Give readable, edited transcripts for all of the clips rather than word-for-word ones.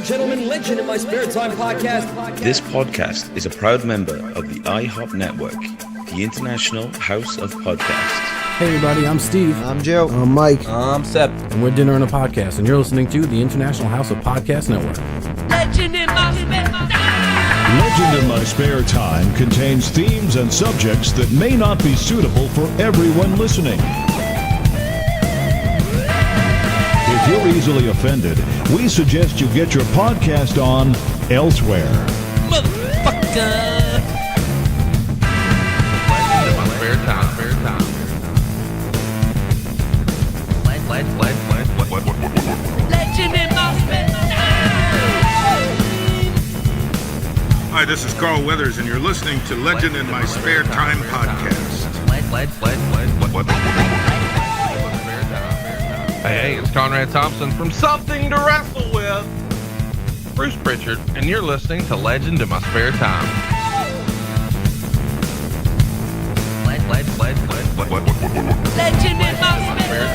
gentlemen, Legend in My Sparetime podcast. This podcast is a proud member of the IHOP Network, the International House of Podcasts. Hey everybody, I'm Steve. I'm Joe. I'm Mike. I'm Sep. And we're Dinner and a Podcast, and you're listening to the International House of Podcast Network. Legend in My Spare Time. Legend in My Spare Time contains themes and subjects that may not be suitable for everyone listening. If you're easily offended, we suggest you get your podcast on elsewhere. Motherfucker. Legend in My Spare Time. Legend in My Spare Time. Hi, this is Carl Weathers, and you're listening to Legend in My Spare Time podcast. Hey, it's Conrad Thompson from Something to Wrestle With. Bruce Pritchard, and you're listening to Legend in My Spare Time. Legend in My Spare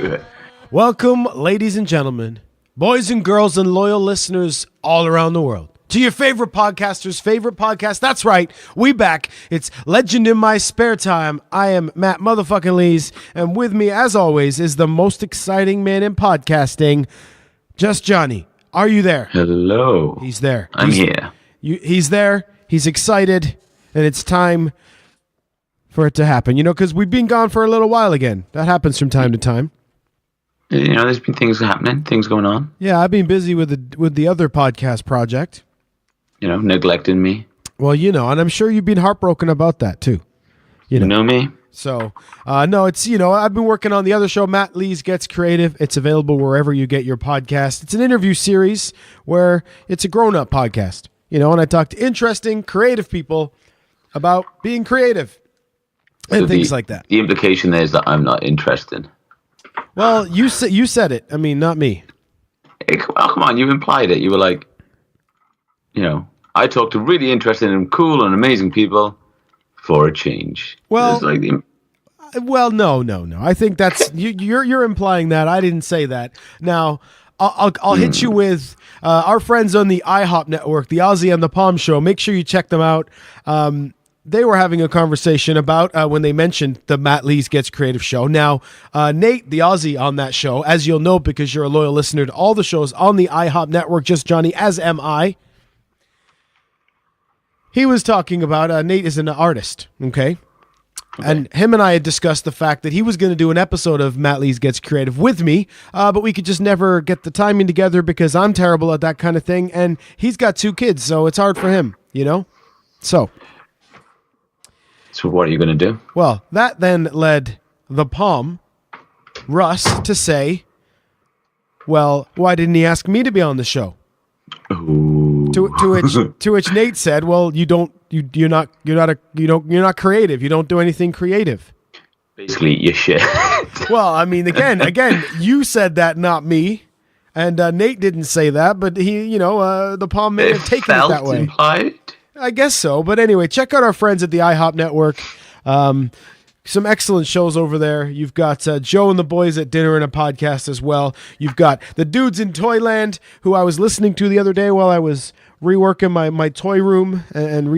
Time. Welcome, ladies and gentlemen, boys and girls, and loyal listeners all around the world, to your favorite podcaster's favorite podcast. That's right, we back. It's Legend in My Spare Time. I am Matt motherfucking Lees, and with me, as always, is the most exciting man in podcasting, Just Jonny. Are you there? Hello. He's there. I'm here. He's there. He's excited, and it's time for it to happen. You know, because we've been gone for a little while again. That happens from time to time. You know, there's been things happening, things going on. Yeah, I've been busy with the other podcast project. You know, neglecting me. Well, you know, and I'm sure you've been heartbroken about that too. You know me. So, no, it's, you know, I've been working on the other show, Matt Lees Gets Creative. It's available wherever you get your podcast. It's an interview series where it's a grown-up podcast, you know, and I talk to interesting, creative people about being creative and So things like that. The implication there is that I'm not interested. Well, you said it. I mean, not me. Hey, come on, you implied it. You were like, you know, I talk to really interesting and cool and amazing people for a change. Well, It's like well, no. I think that's you're implying that. I didn't say that. Now, I'll hit you with our friends on the IHOP network, the Aussie and the Palm Show. Make sure you check them out. They were having a conversation about when they mentioned the Matt Lees Gets Creative show. Now, Nate, the Aussie on that show, as you'll know because you're a loyal listener to all the shows on the IHOP network, Just Jonny, as am I. He was talking about, Nate is an artist, okay? And him and I had discussed the fact that he was going to do an episode of Matt Lees Gets Creative with me, but we could just never get the timing together because I'm terrible at that kind of thing, and he's got 2 kids, so it's hard for him, you know? So what are you going to do? Well, that then led the Palm, Russ, to say, well, why didn't he ask me to be on the show? Ooh. To which Nate said, well, you're not creative. You don't do anything creative. Basically, you're shit. Well, I mean, again, you said that, not me. And Nate didn't say that, but he, you know, the Palm may have taken it that way. Implied? I guess so. But anyway, check out our friends at the IHOP Network. Some excellent shows over there. You've got Joe and the boys at Dinner and a Podcast as well. You've got the dudes in Toyland, who I was listening to the other day while I was reworking my toy room and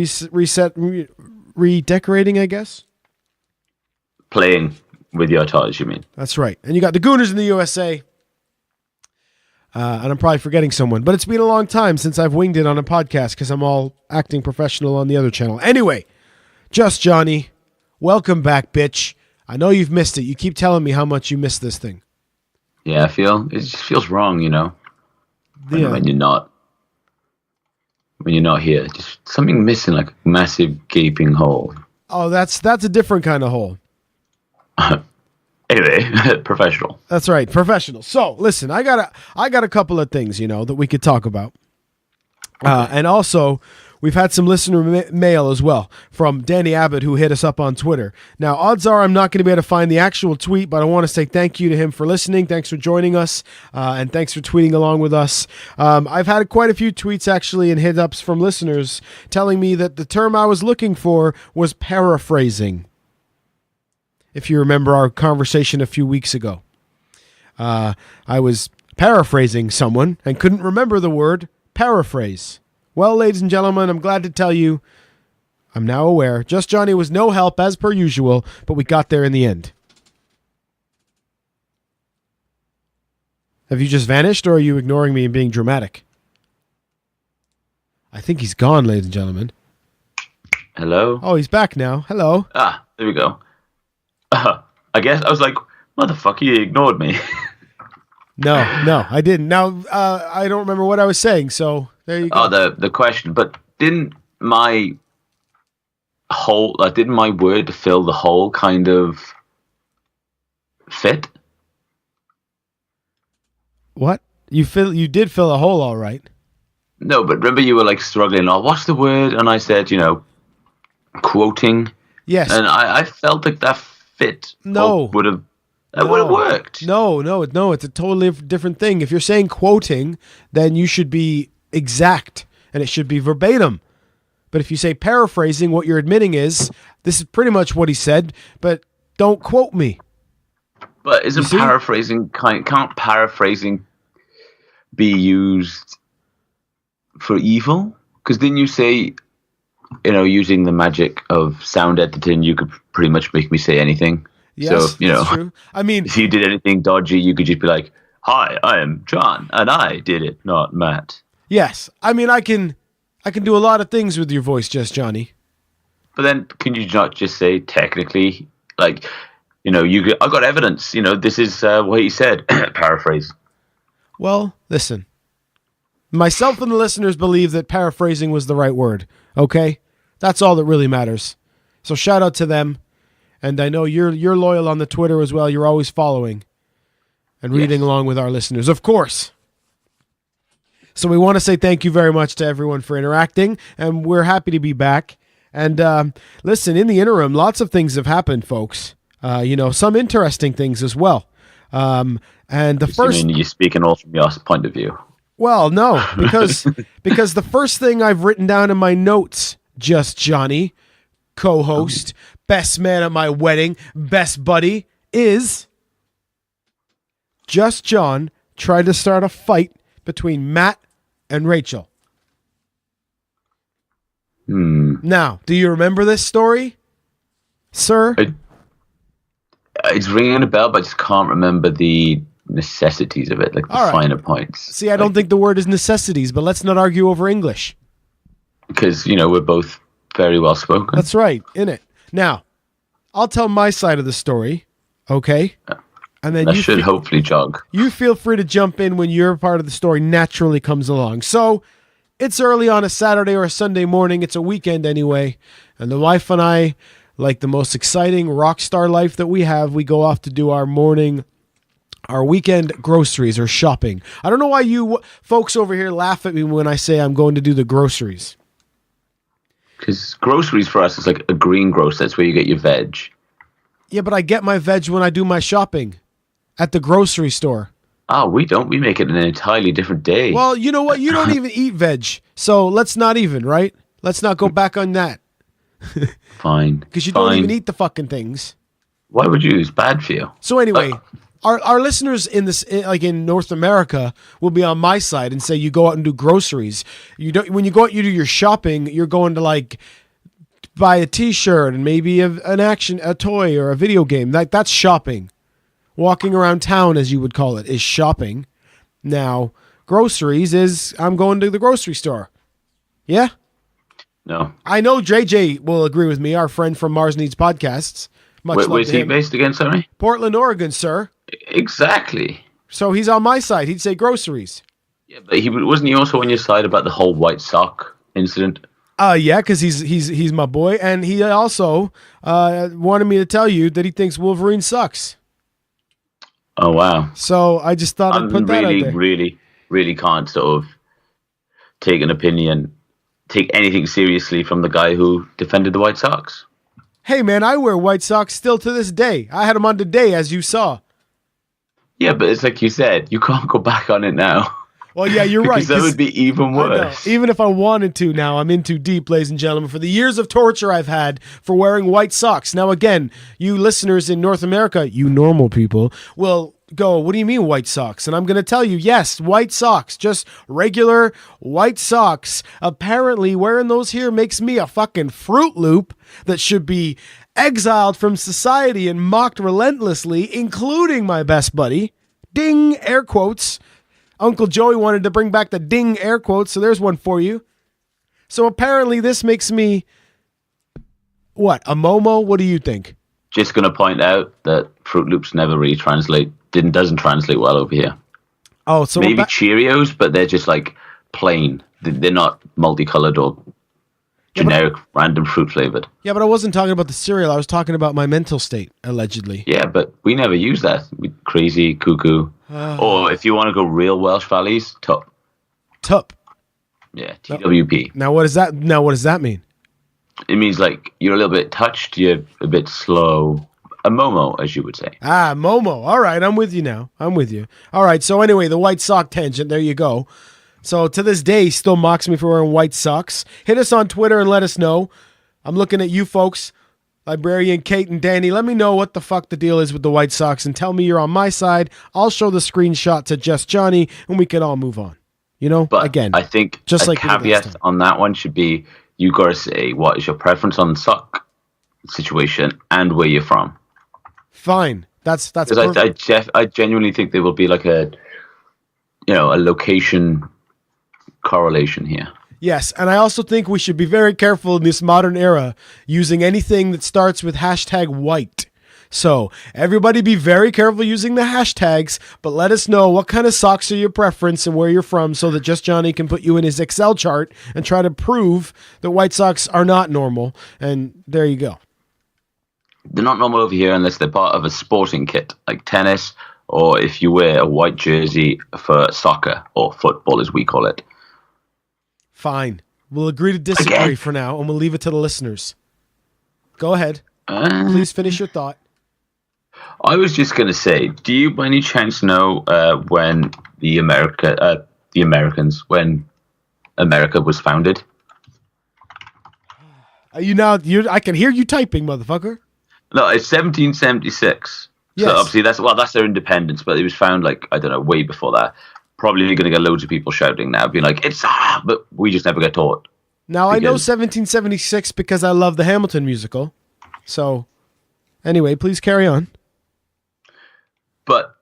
redecorating, I guess. Playing with your toys, you mean? That's right. And you got the Gooners in the USA. And I'm probably forgetting someone, but it's been a long time since I've winged it on a podcast because I'm all acting professional on the other channel. Anyway, Just Jonny, welcome back, bitch. I know you've missed it. You keep telling me how much you missed this thing. Yeah, it just feels wrong, you know, when you're not here. Just something missing, like a massive gaping hole. Oh, that's a different kind of hole. Anyway, professional. That's right, professional. So, listen, I got a couple of things, you know, that we could talk about. And also, we've had some listener mail as well from Danny Abbott, who hit us up on Twitter. Now, odds are I'm not going to be able to find the actual tweet, but I want to say thank you to him for listening. Thanks for joining us, and thanks for tweeting along with us. I've had quite a few tweets, actually, and hit-ups from listeners telling me that the term I was looking for was paraphrasing, if you remember our conversation a few weeks ago. I was paraphrasing someone and couldn't remember the word paraphrase. Well, ladies and gentlemen, I'm glad to tell you I'm now aware. Just Johnny was no help as per usual, but we got there in the end. Have you just vanished, or are you ignoring me and being dramatic? I think he's gone, ladies and gentlemen. Hello? Oh, he's back now. Hello. Ah, there we go. I guess I was like, motherfucker, you ignored me. No, I didn't. Now, I don't remember what I was saying, so there you go. Oh, the question. But didn't my word to fill the hole kind of fit? What? You did fill a hole, all right. No, but remember you were like struggling. Oh, what's the word? And I said, quoting. Yes. And I felt like that fit. No. Would have worked. No, it's a totally different thing. If you're saying quoting, then you should be exact and it should be verbatim. But if you say paraphrasing, what you're admitting is this is pretty much what he said, but don't quote me. But isn't paraphrasing can't paraphrasing be used for evil? Because then you say, using the magic of sound editing, you could pretty much make me say anything. Yes, so, that's true. I mean, if you did anything dodgy, you could just be like, "Hi, I am John, and I did it, not Matt." Yes, I mean, I can do a lot of things with your voice, Just Johnny. But then, can you not just say technically, like, I got evidence. This is what he said. Paraphrase. Well, listen. Myself and the listeners believe that paraphrasing was the right word. Okay, that's all that really matters. So shout out to them. And I know you're loyal on the Twitter as well. You're always following and reading along with our listeners, of course. So we want to say thank you very much to everyone for interacting, and we're happy to be back. And listen, in the interim, lots of things have happened, folks. Some interesting things as well. And the first, you're speaking all from your point of view. Well, no, because the first thing I've written down in my notes, Just Johnny, co-host, best man at my wedding, best buddy, is Just John tried to start a fight between Matt and Rachel. Now, do you remember this story, sir? It's ringing a bell, but I just can't remember the necessities of it, like the finer points. See, I don't think the word is necessities, but let's not argue over English. Because, we're both very well spoken. That's right, innit? Now, I'll tell my side of the story, okay? And then that should hopefully jog. You feel free to jump in when your part of the story naturally comes along. So, it's early on a Saturday or a Sunday morning. It's a weekend anyway. And the wife and I, like the most exciting rock star life that we have, we go off to do our weekend groceries or shopping. I don't know why you folks over here laugh at me when I say I'm going to do the groceries. Because groceries for us is like a greengrocer. That's where you get your veg. Yeah, but I get my veg when I do my shopping at the grocery store. Oh, we don't. We make it an entirely different day. Well, you know what? You don't even eat veg. So let's not even, right? Let's not go back on that. Fine. Because you don't even eat the fucking things. Why would you? It's bad for you. So anyway, our listeners in North America will be on my side and say you go out and do groceries. When you go out, you do your shopping. You're going to buy a T-shirt and maybe a toy or a video game. That's shopping. Walking around town, as you would call it, is shopping. Now, groceries is I'm going to the grocery store. Yeah? No. I know JJ will agree with me, our friend from Mars Needs Podcasts. Where's he based again, sorry? Portland, Oregon, sir. Exactly. So he's on my side. He'd say groceries. Yeah, but wasn't he also on your side about the whole white sock incident? Yeah, because he's my boy, and he also wanted me to tell you that he thinks Wolverine sucks. Oh wow! So I just thought I'd put that out there. Really can't sort of take anything seriously from the guy who defended the White Sox. Hey man, I wear White Sox still to this day. I had them on today, as you saw. Yeah, but it's like you said, you can't go back on it now. Well, yeah, you're right. Because that would be even worse. Even if I wanted to now, I'm in too deep, ladies and gentlemen, for the years of torture I've had for wearing white socks. Now, again, you listeners in North America, you normal people, will go, what do you mean white socks? And I'm going to tell you, yes, white socks, just regular white socks. Apparently, wearing those here makes me a fucking Fruit Loop that should be exiled from society and mocked relentlessly, including my best buddy. Ding, air quotes. Uncle Joey wanted to bring back the ding, air quotes, so there's one for you. So apparently this makes me, what, a Momo? What do you think? Just going to point out that Fruit Loops never really doesn't translate well over here. Oh, so maybe Cheerios, but they're just like plain. They're not multicolored or generic random fruit flavored. Yeah, but I wasn't talking about the cereal. I was talking about my mental state, allegedly. Yeah, but we never use that. Crazy, cuckoo. Or if you want to go real Welsh Valleys, Tup. Tup. Yeah, TWP. Now what does that mean? It means like you're a little bit touched, you're a bit slow. A Momo, as you would say. Ah, Momo. All right, I'm with you now. I'm with you. All right, so anyway, the white sock tangent, there you go. So to this day, he still mocks me for wearing white socks. Hit us on Twitter and let us know. I'm looking at you folks, Librarian Kate and Danny. Let me know what the fuck the deal is with the white socks and tell me you're on my side. I'll show the screenshot to Just Johnny and we can all move on. You know, but again, I think just a caveat on that one should be you got to say what is your preference on the sock situation and where you're from. Fine, that's because I genuinely think there will be like a location correlation here. Yes, and I also think we should be very careful in this modern era using anything that starts with #white. So everybody be very careful using the hashtags, but let us know what kind of socks are your preference and where you're from so that Just Johnny can put you in his Excel chart and try to prove that white socks are not normal. And there you go. They're not normal over here unless they're part of a sporting kit, like tennis, or if you wear a white jersey for soccer, or football as we call it. Fine. We'll agree to disagree for now, and we'll leave it to the listeners. Go ahead. Please finish your thought. I was just going to say, do you by any chance know when when America was founded? I can hear you typing, motherfucker. No, it's 1776. Yes. So obviously that's their independence, but it was found way before that. Probably going to get loads of people shouting now, being like, but we just never get taught. Now, I know 1776 because I love the Hamilton musical. So, anyway, please carry on. But,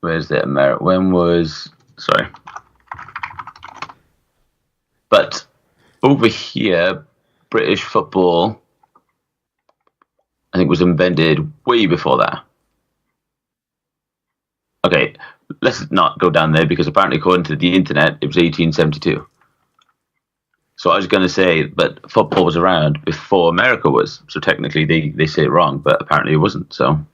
where's the America? But over here, British football, I think, was invented way before that. Okay, let's not go down there because apparently, according to the internet, it was 1872. So I was going to say, but football was around before America was. So technically, they say it wrong, but apparently it wasn't. So,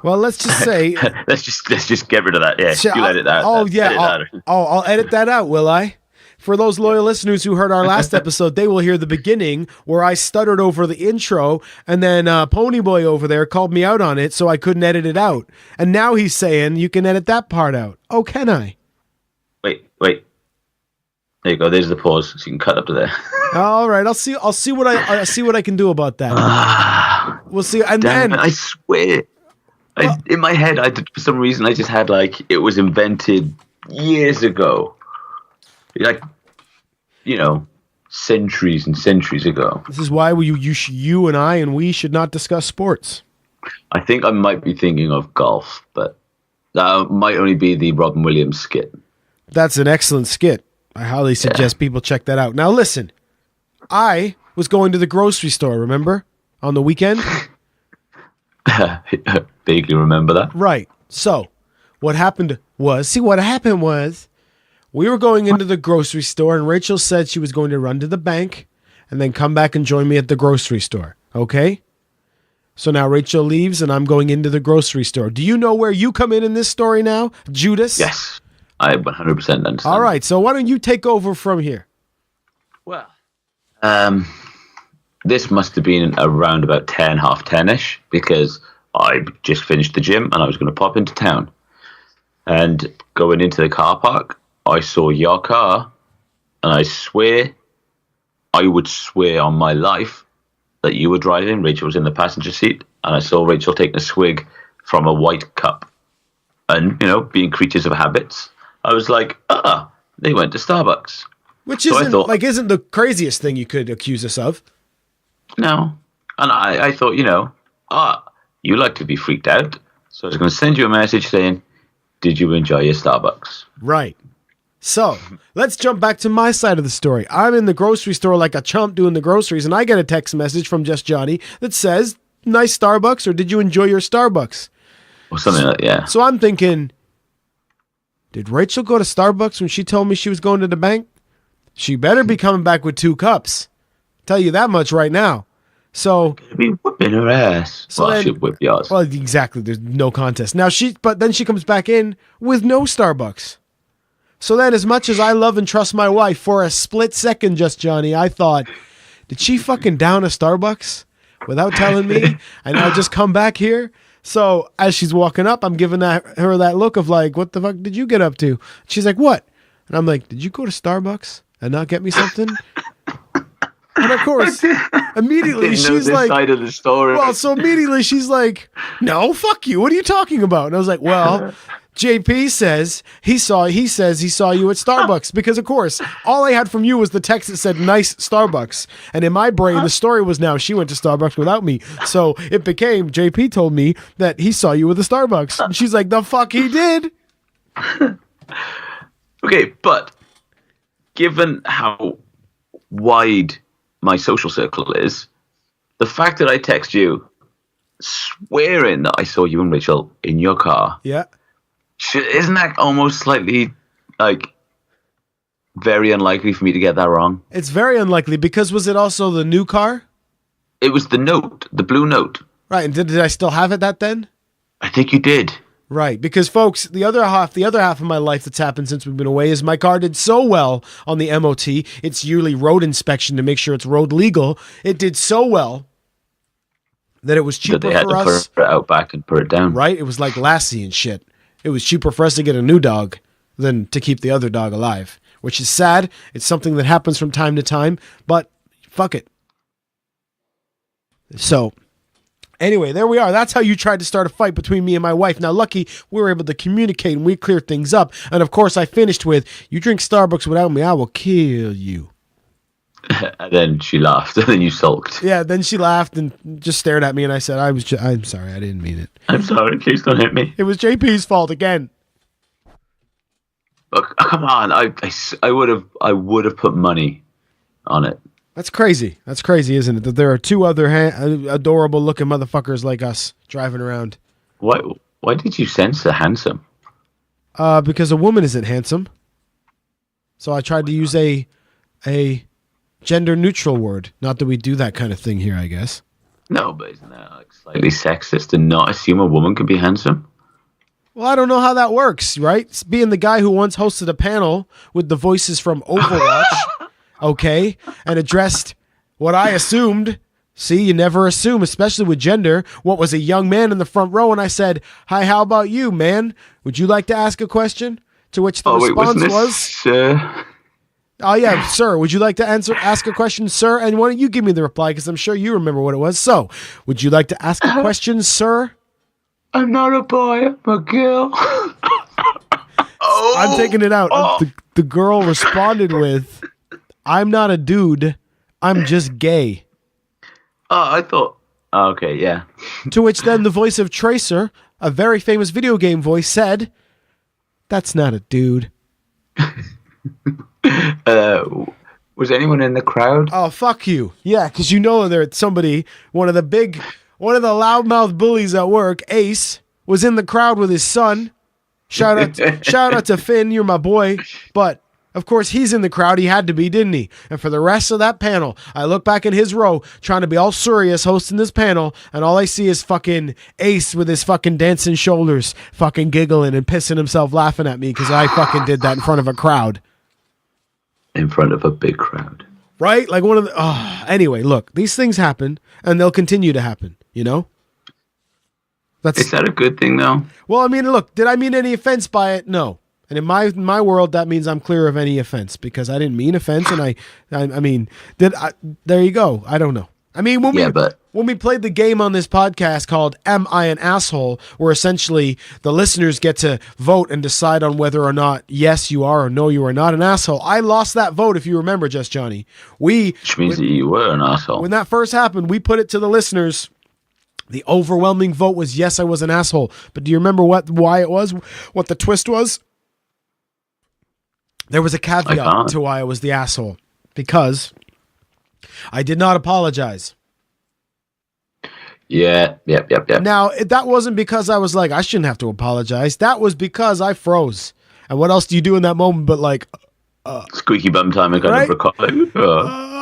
well, let's just say let's just get rid of that. Yeah, you edit that. Oh yeah, I'll edit that out. Will I? For those loyal listeners who heard our last episode, they will hear the beginning where I stuttered over the intro, and then Ponyboy over there called me out on it, so I couldn't edit it out. And now he's saying you can edit that part out. Oh, can I? Wait. There you go. There's the pause, so you can cut up to there. All right, I'll see what I can do about that. We'll see. And then I swear, in my head, for some reason I just had it was invented years ago. Centuries and centuries ago. This is why you and I and we should not discuss sports. I think I might be thinking of golf, but that might only be the Robin Williams skit. That's an excellent skit. I highly suggest people check that out. Now listen, I was going to the grocery store, remember? On the weekend? Vaguely remember that. Right. So, what happened was we were going into the grocery store, and Rachel said she was going to run to the bank and then come back and join me at the grocery store. Okay? So now Rachel leaves, and I'm going into the grocery store. Do you know where you come in this story now, Judas? Yes, I 100% understand. All right, so why don't you take over from here? Well, this must have been around about 10, half 10-ish, because I just finished the gym, and I was going to pop into town. And going into the car park, I saw your car, and I would swear on my life that you were driving. Rachel was in the passenger seat, and I saw Rachel taking a swig from a white cup. And, being creatures of habits, I was like, they went to Starbucks. Which isn't the craziest thing you could accuse us of. No. And I thought, you like to be freaked out. So I was going to send you a message saying, did you enjoy your Starbucks? Right. So let's jump back to my side of the story. I'm in the grocery store like a chump doing the groceries, and I get a text message from Just Johnny that says, nice Starbucks, or did you enjoy your Starbucks? Or something like that, yeah. So I'm thinking, did Rachel go to Starbucks when she told me she was going to the bank? She better be coming back with 2 cups. Tell you that much right now. So I'd be whipping her ass. So I should whip yours. Well, exactly. There's no contest. Now but then she comes back in with no Starbucks. So then, as much as I love and trust my wife, for a split second, Just Johnny, I thought, did she fucking down a Starbucks without telling me? And I just come back here. So as she's walking up, I'm giving her that look of like, what the fuck did you get up to? She's like, what? And I'm like, did you go to Starbucks and not get me something? And of course, immediately she's like, side of the story. Well, so immediately she's like, no, fuck you. What are you talking about? And I was like, well, JP says he saw you at Starbucks, because of course all I had from you was the text that said nice Starbucks, and in my brain the story was now she went to Starbucks without me, so it became JP told me that he saw you with the Starbucks, and she's like, the fuck he did. Okay, but given how wide my social circle is, the fact that I text you swearing that I saw you and Rachel in your car, yeah, isn't that almost slightly like very unlikely for me to get that wrong? It's very unlikely, because was it also the new car? It was the Note, the blue Note. Right, and did I still have it that then? I think you did. Right, because folks, the other half of my life that's happened since we've been away is my car did so well on the MOT, its yearly road inspection to make sure it's road legal. It did so well that it was cheaper they had for to us. put it out back and put it down. Right, it was like Lassie and shit. It was cheaper for us to get a new dog than to keep the other dog alive, which is sad. It's something that happens from time to time, but fuck it. So anyway, there we are. That's how you tried to start a fight between me and my wife. Now, lucky we were able to communicate and we cleared things up. And of course, I finished with, you drink Starbucks without me, I will kill you. And then she laughed, and then you sulked. Yeah, then she laughed and just stared at me, and I said, I'm sorry, I didn't mean it. I'm sorry, please don't hit me. It was JP's fault again. Look, come on, I would have put money on it. That's crazy. That's crazy, isn't it? That there are 2 other adorable looking motherfuckers like us driving around. Why did you censor handsome? Because a woman isn't handsome. So I tried to use a gender neutral word. Not that we do that kind of thing here, I guess. No, but isn't that like slightly sexist to not assume a woman can be handsome? Well, I don't know how that works, right? Being the guy who once hosted a panel with the voices from Overwatch, okay, and addressed what I assumed. See, you never assume, especially with gender. What was a young man in the front row, and I said, "Hi, how about you, man? Would you like to ask a question?" To which the response was, "Oh yeah, sir. Would you like to ask a question, sir?" And why don't you give me the reply, because I'm sure you remember what it was. So, would you like to ask a question, sir? I'm not a boy. I'm a girl. I'm taking it out. The girl responded with, "I'm not a dude. I'm just gay." Oh, I thought. Oh, okay, yeah. To which then the voice of Tracer, a very famous video game voice, said, "That's not a dude." Was anyone in the crowd? Oh, fuck you. Yeah, because you know there's somebody, one of the loudmouth bullies at work, Ace, was in the crowd with his son. Shout out to Finn, you're my boy. But of course he's in the crowd. He had to be, didn't he? And for the rest of that panel, I look back in his row, trying to be all serious, hosting this panel, and all I see is fucking Ace with his fucking dancing shoulders, fucking giggling and pissing himself laughing at me because I fucking did that in front of a crowd. In front of a big crowd. Right? Like one of the... Anyway, look, these things happen, and they'll continue to happen, you know? Is that a good thing, though? Well, I mean, look, did I mean any offense by it? No. And in my world, that means I'm clear of any offense, because I didn't mean offense, and I mean, there you go. I don't know. I mean, when we played the game on this podcast called Am I an Asshole, where essentially the listeners get to vote and decide on whether or not yes, you are or no, you are not an asshole. I lost that vote, if you remember, Just Johnny. Which means that you were an asshole. When that first happened, we put it to the listeners. The overwhelming vote was yes, I was an asshole. But do you remember why it was? What the twist was? There was a caveat to why I was the asshole. Because I did not apologize. Yep. Now, that wasn't because I was like, I shouldn't have to apologize. That was because I froze. And what else do you do in that moment but like... squeaky bum time and kind of recording.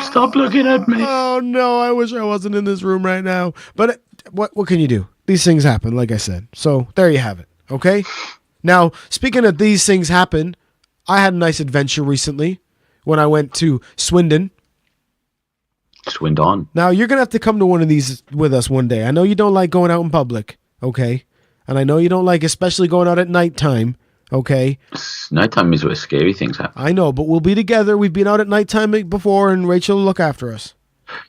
Stop looking at me. Oh, no, I wish I wasn't in this room right now. But what can you do? These things happen, like I said. So there you have it, okay? Now, speaking of these things happen, I had a nice adventure recently when I went to Swindon. Swindon. Now, you're going to have to come to one of these with us one day. I know you don't like going out in public, okay? And I know you don't like especially going out at nighttime, okay? Nighttime is where scary things happen. I know, but we'll be together. We've been out at nighttime before, and Rachel will look after us.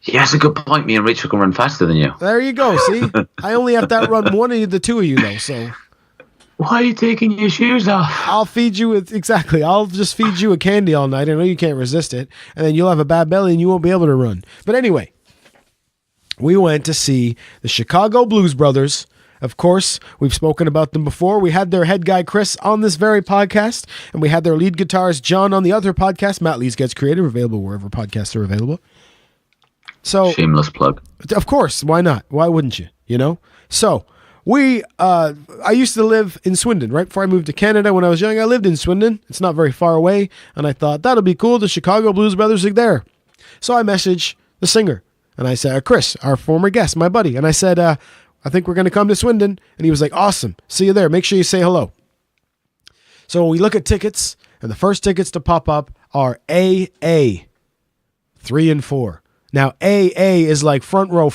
Yeah, that's a good point. Me and Rachel can run faster than you. There you go, see? I only have to outrun one of the two of you, though, so... Why are you taking your shoes off? I'll feed you exactly. I'll just feed you a candy all night. I know you can't resist it. And then you'll have a bad belly and you won't be able to run. But anyway, we went to see the Chicago Blues Brothers. Of course, we've spoken about them before. We had their head guy, Chris, on this very podcast. And we had their lead guitarist, John, on the other podcast. Matt Lees Gets Creative, available wherever podcasts are available. So, shameless plug. Of course. Why not? Why wouldn't you? You know? So... I used to live in Swindon, right before I moved to Canada. When I was young, I lived in Swindon. It's not very far away. And I thought, that'll be cool. The Chicago Blues Brothers are there. So I messaged the singer. And I said, Chris, our former guest, my buddy. And I said, I think we're going to come to Swindon. And he was like, awesome. See you there. Make sure you say hello. So we look at tickets. And the first tickets to pop up are AA 3 and 4. Now, AA is like front row.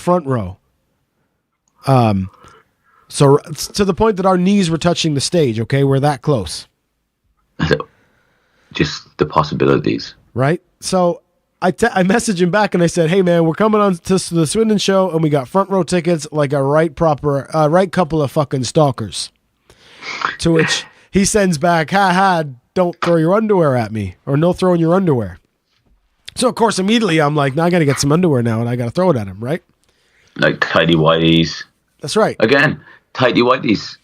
So to the point that our knees were touching the stage, okay? We're that close. Just the possibilities. Right? So I messaged him back and I said, hey, man, we're coming on to the Swindon show and we got front row tickets like a right couple of fucking stalkers. To which he sends back, don't throw your underwear at me, or no throwing your underwear. So, of course, immediately I'm like, I got to get some underwear now and I got to throw it at him, right? Like tidy whities. That's right. Again, tidy whities.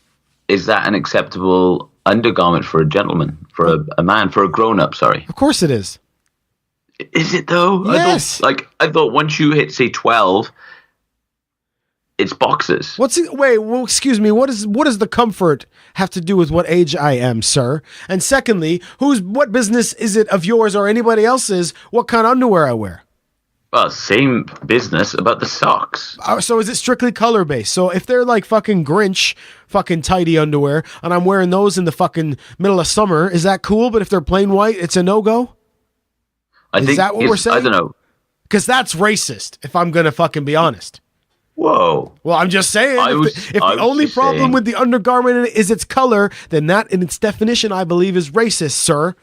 Is that an acceptable undergarment for a gentleman, for a man, for a grown-up, sorry? Of course it is. Is it, though? Yes. I thought once you hit, say, 12, it's boxes. Excuse me. What does the comfort have to do with what age I am, sir? And secondly, what business is it of yours or anybody else's what kind of underwear I wear? Well, same business about the socks. So is it strictly color-based? So if they're like fucking Grinch, fucking tidy underwear, and I'm wearing those in the fucking middle of summer, is that cool? But if they're plain white, it's a no-go? Is that what we're saying? I don't know. Because that's racist, if I'm going to fucking be honest. Whoa. Well, I'm just saying, if the only problem with the undergarment is its color, then that in its definition, I believe, is racist, sir.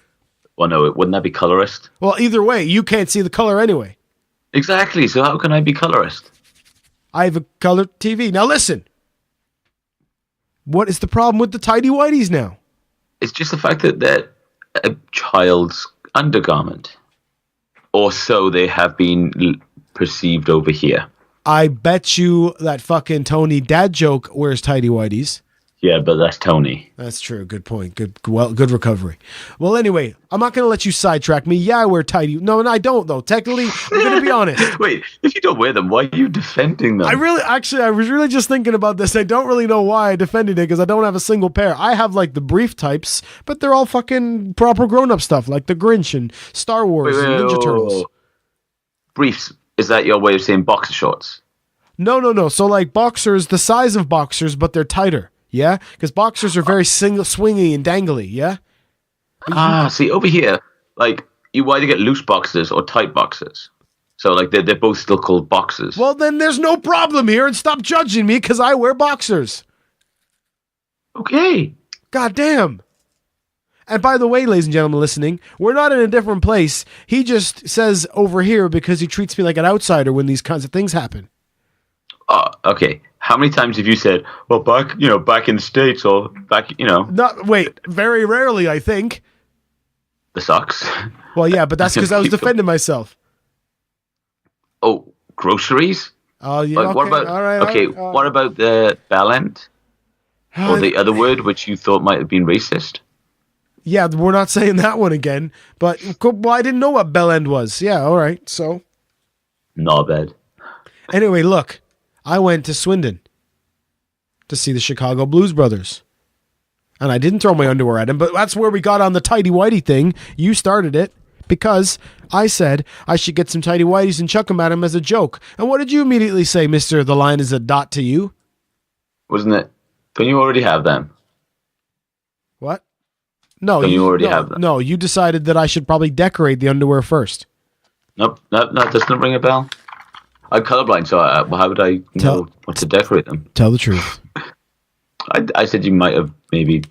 Well, no, wouldn't that be colorist? Well, either way, you can't see the color anyway. Exactly, so how can I be colorist? I have a colored TV. Now listen, what is the problem with the tidy whities now? It's just the fact that they're a child's undergarment. Or so they have been perceived over here. I bet you that fucking Tony dad joke wears tidy whities. Yeah, but that's Tony. That's true. Good point. Good recovery. Well, anyway, I'm not going to let you sidetrack me. Yeah, I wear tidy. No, and I don't, though. Technically, I'm going to be honest. Wait, if you don't wear them, why are you defending them? I was really just thinking about this. I don't really know why I defended it because I don't have a single pair. I have like the brief types, but they're all fucking proper grown-up stuff, like the Grinch and Star Wars and Ninja Turtles. Briefs, is that your way of saying boxer shorts? No. So like boxers, the size of boxers, but they're tighter. Yeah, because boxers are very swingy and dangly. Yeah. See over here, like you either get loose boxers or tight boxers. So like they're both still called boxers. Well, then there's no problem here, and stop judging me because I wear boxers. Okay. God damn. And by the way, ladies and gentlemen listening, we're not in a different place. He just says over here because he treats me like an outsider when these kinds of things happen. Okay. How many times have you said, well, back in the States or back, Wait, very rarely, I think. The socks. Well, yeah, but that's because I was defending myself. Oh, groceries? Oh, yeah. Like, what about, all right. What about the bell end? Or the other word, which you thought might have been racist? Yeah, we're not saying that one again. But, well, I didn't know what bell end was. Yeah, all right, so. Not bad. Anyway, look. I went to Swindon to see the Chicago Blues Brothers. And I didn't throw my underwear at him, but that's where we got on the tighty-whitey thing. You started it because I said I should get some tighty-whities and chuck them at him as a joke. And what did you immediately say, Mr. The line is a dot to you? Wasn't it? Don't you already have them? What? No, you already have them. No, you decided that I should probably decorate the underwear first. Nope, that doesn't ring a bell. I'm colorblind, so how would I know what to decorate them? Tell the truth. I said you might have maybe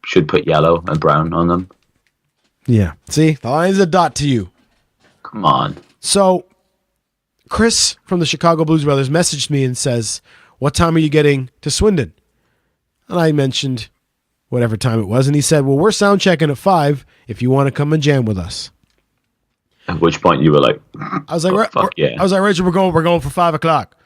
should put yellow and brown on them. Yeah. See? The line is a dot to you. Come on. So, Chris from the Chicago Blues Brothers messaged me and says, what time are you getting to Swindon? And I mentioned whatever time it was. And he said, well, we're sound checking at 5 if you want to come and jam with us. At which point you were like, I was like, yeah. I was like, Rachel, we're going for 5 o'clock.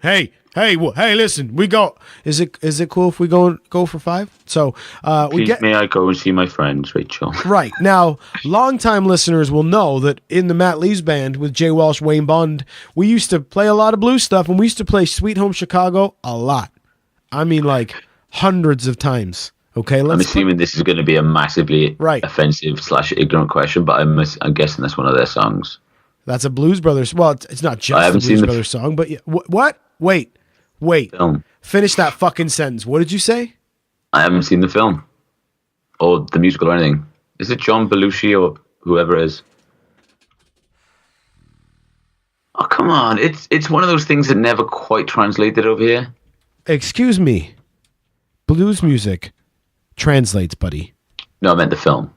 Hey, listen, we go. Is it cool if we go for 5? So may I go and see my friends, Rachel? Right. Now, longtime listeners will know that in the Matt Lees band with Jay Walsh, Wayne Bond, we used to play a lot of blues stuff, and we used to play Sweet Home Chicago a lot. I mean, like hundreds of times. Okay, I'm assuming this is going to be a massively offensive / ignorant question, but I'm guessing that's one of their songs. That's a Blues Brothers. Well, it's not just a Blues Brothers song, but yeah. What? Wait. Film. Finish that fucking sentence. What did you say? I haven't seen the film or the musical or anything. Is it John Belushi or whoever it is? Oh, come on. It's one of those things that never quite translated over here. Excuse me. Blues music translates, buddy. No, I meant the film.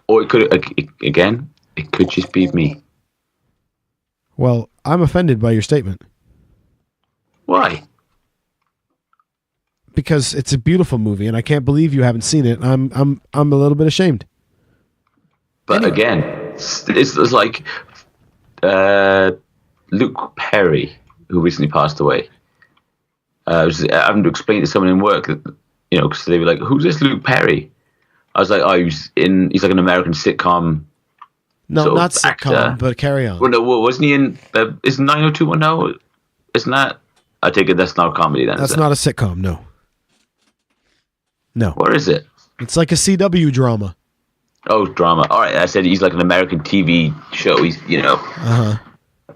Or it could, again, it could just be me. Well, I'm offended by your statement. Why? Because it's a beautiful movie, and I can't believe you haven't seen it. I'm a little bit ashamed. But again, it's like Luke Perry, who recently passed away. I was having to explain to someone in work that, because they were like, "Who's this Luke Perry?" I was like, "Oh, he's like an American sitcom." No, not sitcom, actor. but carry on. Well, no, wasn't he in? Is 90210? Isn't that? I take it that's not a comedy then. That's not a sitcom. No. No. What is it? It's like a CW drama. Oh, drama. All right, I said he's like an American TV show. He's Uh-huh.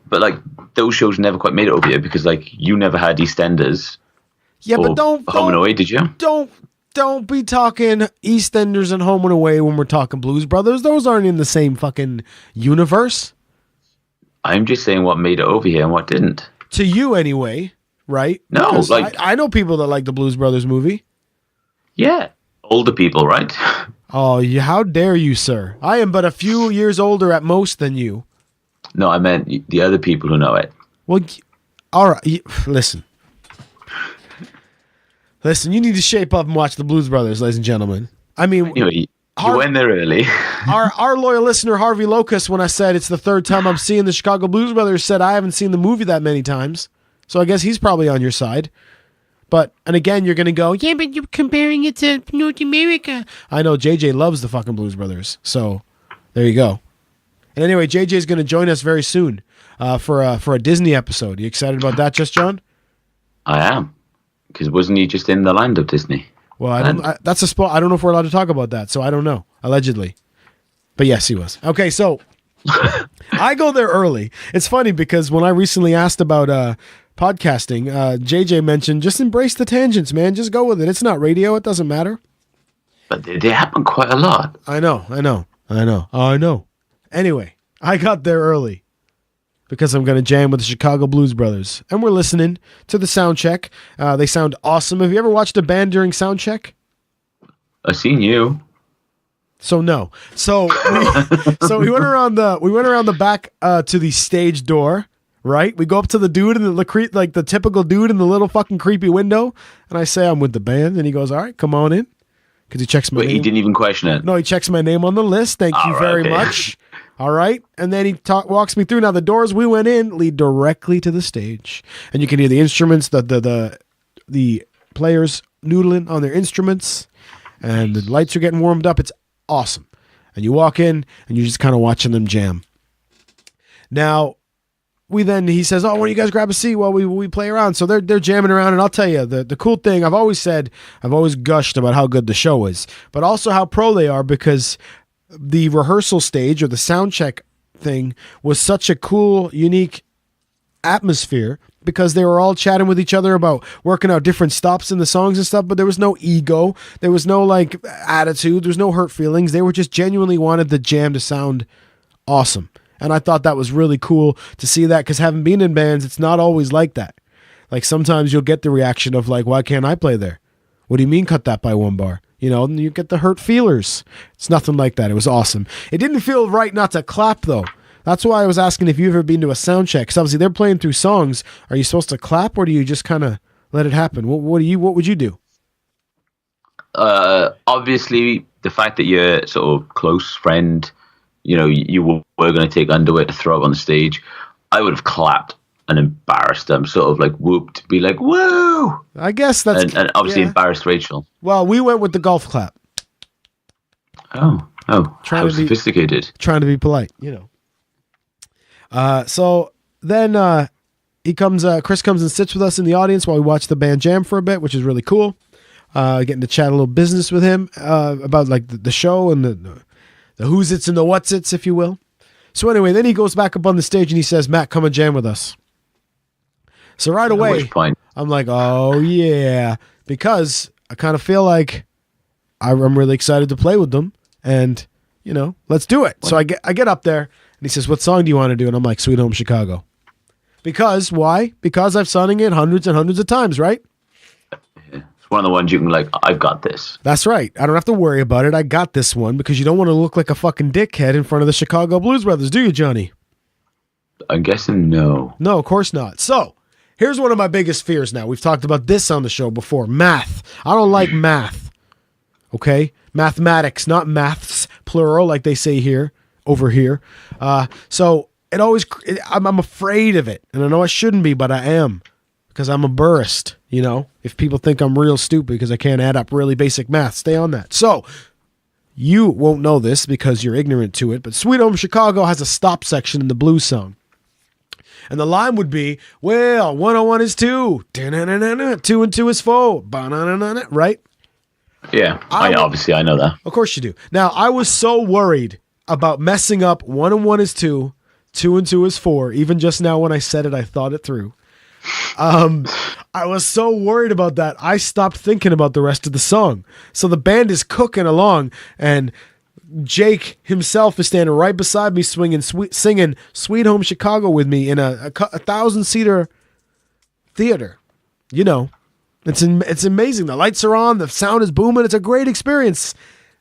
But like those shows never quite made it over here because like you never had EastEnders. Yeah, but don't Home and Away, did you? Don't be talking EastEnders and Home and Away when we're talking Blues Brothers. Those aren't in the same fucking universe. I'm just saying what made it over here and what didn't. To you, anyway, right? No, because like I know people that like the Blues Brothers movie. Yeah, older people, right? Oh, how dare you, sir? I am but a few years older at most than you. No, I meant the other people who know it. Well, all right. Listen, you need to shape up and watch the Blues Brothers, ladies and gentlemen. I mean, anyway, you went there early. our loyal listener, Harvey Locust, when I said it's the third time I'm seeing the Chicago Blues Brothers, said I haven't seen the movie that many times. So I guess he's probably on your side. And again, you're going to go, yeah, but you're comparing it to North America. I know JJ loves the fucking Blues Brothers. So there you go. And anyway, JJ is going to join us very soon for a Disney episode. You excited about that, Just John? I am. Because wasn't he just in the land of Disney? Well, that's a spot. I don't know if we're allowed to talk about that, so I don't know. Allegedly. But yes, he was. Okay, so I go there early. It's funny because when I recently asked about podcasting, JJ mentioned just embrace the tangents, man. Just go with it. It's not radio. It doesn't matter. But they happen quite a lot. I know. Anyway, I got there early because I'm going to jam with the Chicago Blues Brothers. And we're listening to the sound check. They sound awesome. Have you ever watched a band during sound check? I've seen you. So no. So we went around the back to the stage door, right? We go up to the dude in the typical dude in the little fucking creepy window, and I say I'm with the band, and he goes, "All right, come on in." Because he checks my name. He didn't even question it. No, he checks my name on the list. Thank you very much. All right. And then he walks me through. Now the doors we went in lead directly to the stage, and you can hear the instruments, the players noodling on their instruments, and the lights are getting warmed up. It's awesome. And you walk in, and you're just kind of watching them jam. Now, he says, "Oh, why don't you guys grab a seat while we play around?" So they're jamming around, and I'll tell you, the cool thing, I've always gushed about how good the show is, but also how pro they are, because the rehearsal stage or the sound check thing was such a cool, unique atmosphere, because they were all chatting with each other about working out different stops in the songs and stuff, but there was no ego. There was no like attitude. There was no hurt feelings. They were just genuinely wanted the jam to sound awesome. And I thought that was really cool to see that, because having been in bands, it's not always like that. Like sometimes you'll get the reaction of like, why can't I play there? What do you mean cut that by one bar? You know, and you get the hurt feelers. It's nothing like that. It was awesome. It didn't feel right not to clap though. That's why I was asking if you've ever been to a sound check. Because obviously they're playing through songs. Are you supposed to clap, or do you just kind of let it happen? What would you do? Obviously, the fact that you're sort of close friend, you know, you were going to take underwear to throw up on the stage, I would have clapped and embarrassed them, sort of like whooped, be like, woo! I guess that's... And obviously embarrassed Rachel. Well, we went with the golf clap. Oh, how sophisticated. Trying to be polite, you know. So then Chris comes and sits with us in the audience while we watch the band jam for a bit, which is really cool. Getting to chat a little business with him about like the show and the who's its and the what's its, if you will. So anyway, then he goes back up on the stage and he says, "Matt, come and jam with us." So right away, I'm like, oh yeah, because I kind of feel like I'm really excited to play with them, and you know, let's do it. So I get up there, and he says, "What song do you want to do?" And I'm like, "Sweet Home Chicago." Because why? Because I've sung it hundreds and hundreds of times, right? It's one of the ones you can like, I've got this. That's right. I don't have to worry about it. I got this one, because you don't want to look like a fucking dickhead in front of the Chicago Blues Brothers, do you, Johnny? I'm guessing no. No, of course not. So here's one of my biggest fears now. We've talked about this on the show before. Math. I don't like math. Okay? Mathematics, not maths, plural, like they say over here. So I'm afraid of it. And I know I shouldn't be, but I am. Because I'm a burist, you know? If people think I'm real stupid because I can't add up really basic math, stay on that. So, you won't know this because you're ignorant to it, but Sweet Home Chicago has a stop section in the blues song. And the line would be, well, 101 is 2. 2 and 2 is 4. Right? Yeah, I know that. Of course you do. Now, I was so worried about messing up 1 and 1 is 2, 2 and 2 is 4. Even just now when I said it, I thought it through. I was so worried about that, I stopped thinking about the rest of the song. So the band is cooking along, and Jake himself is standing right beside me, singing Sweet Home Chicago with me in a 1,000-seater theater. You know, it's amazing. The lights are on, the sound is booming. It's a great experience.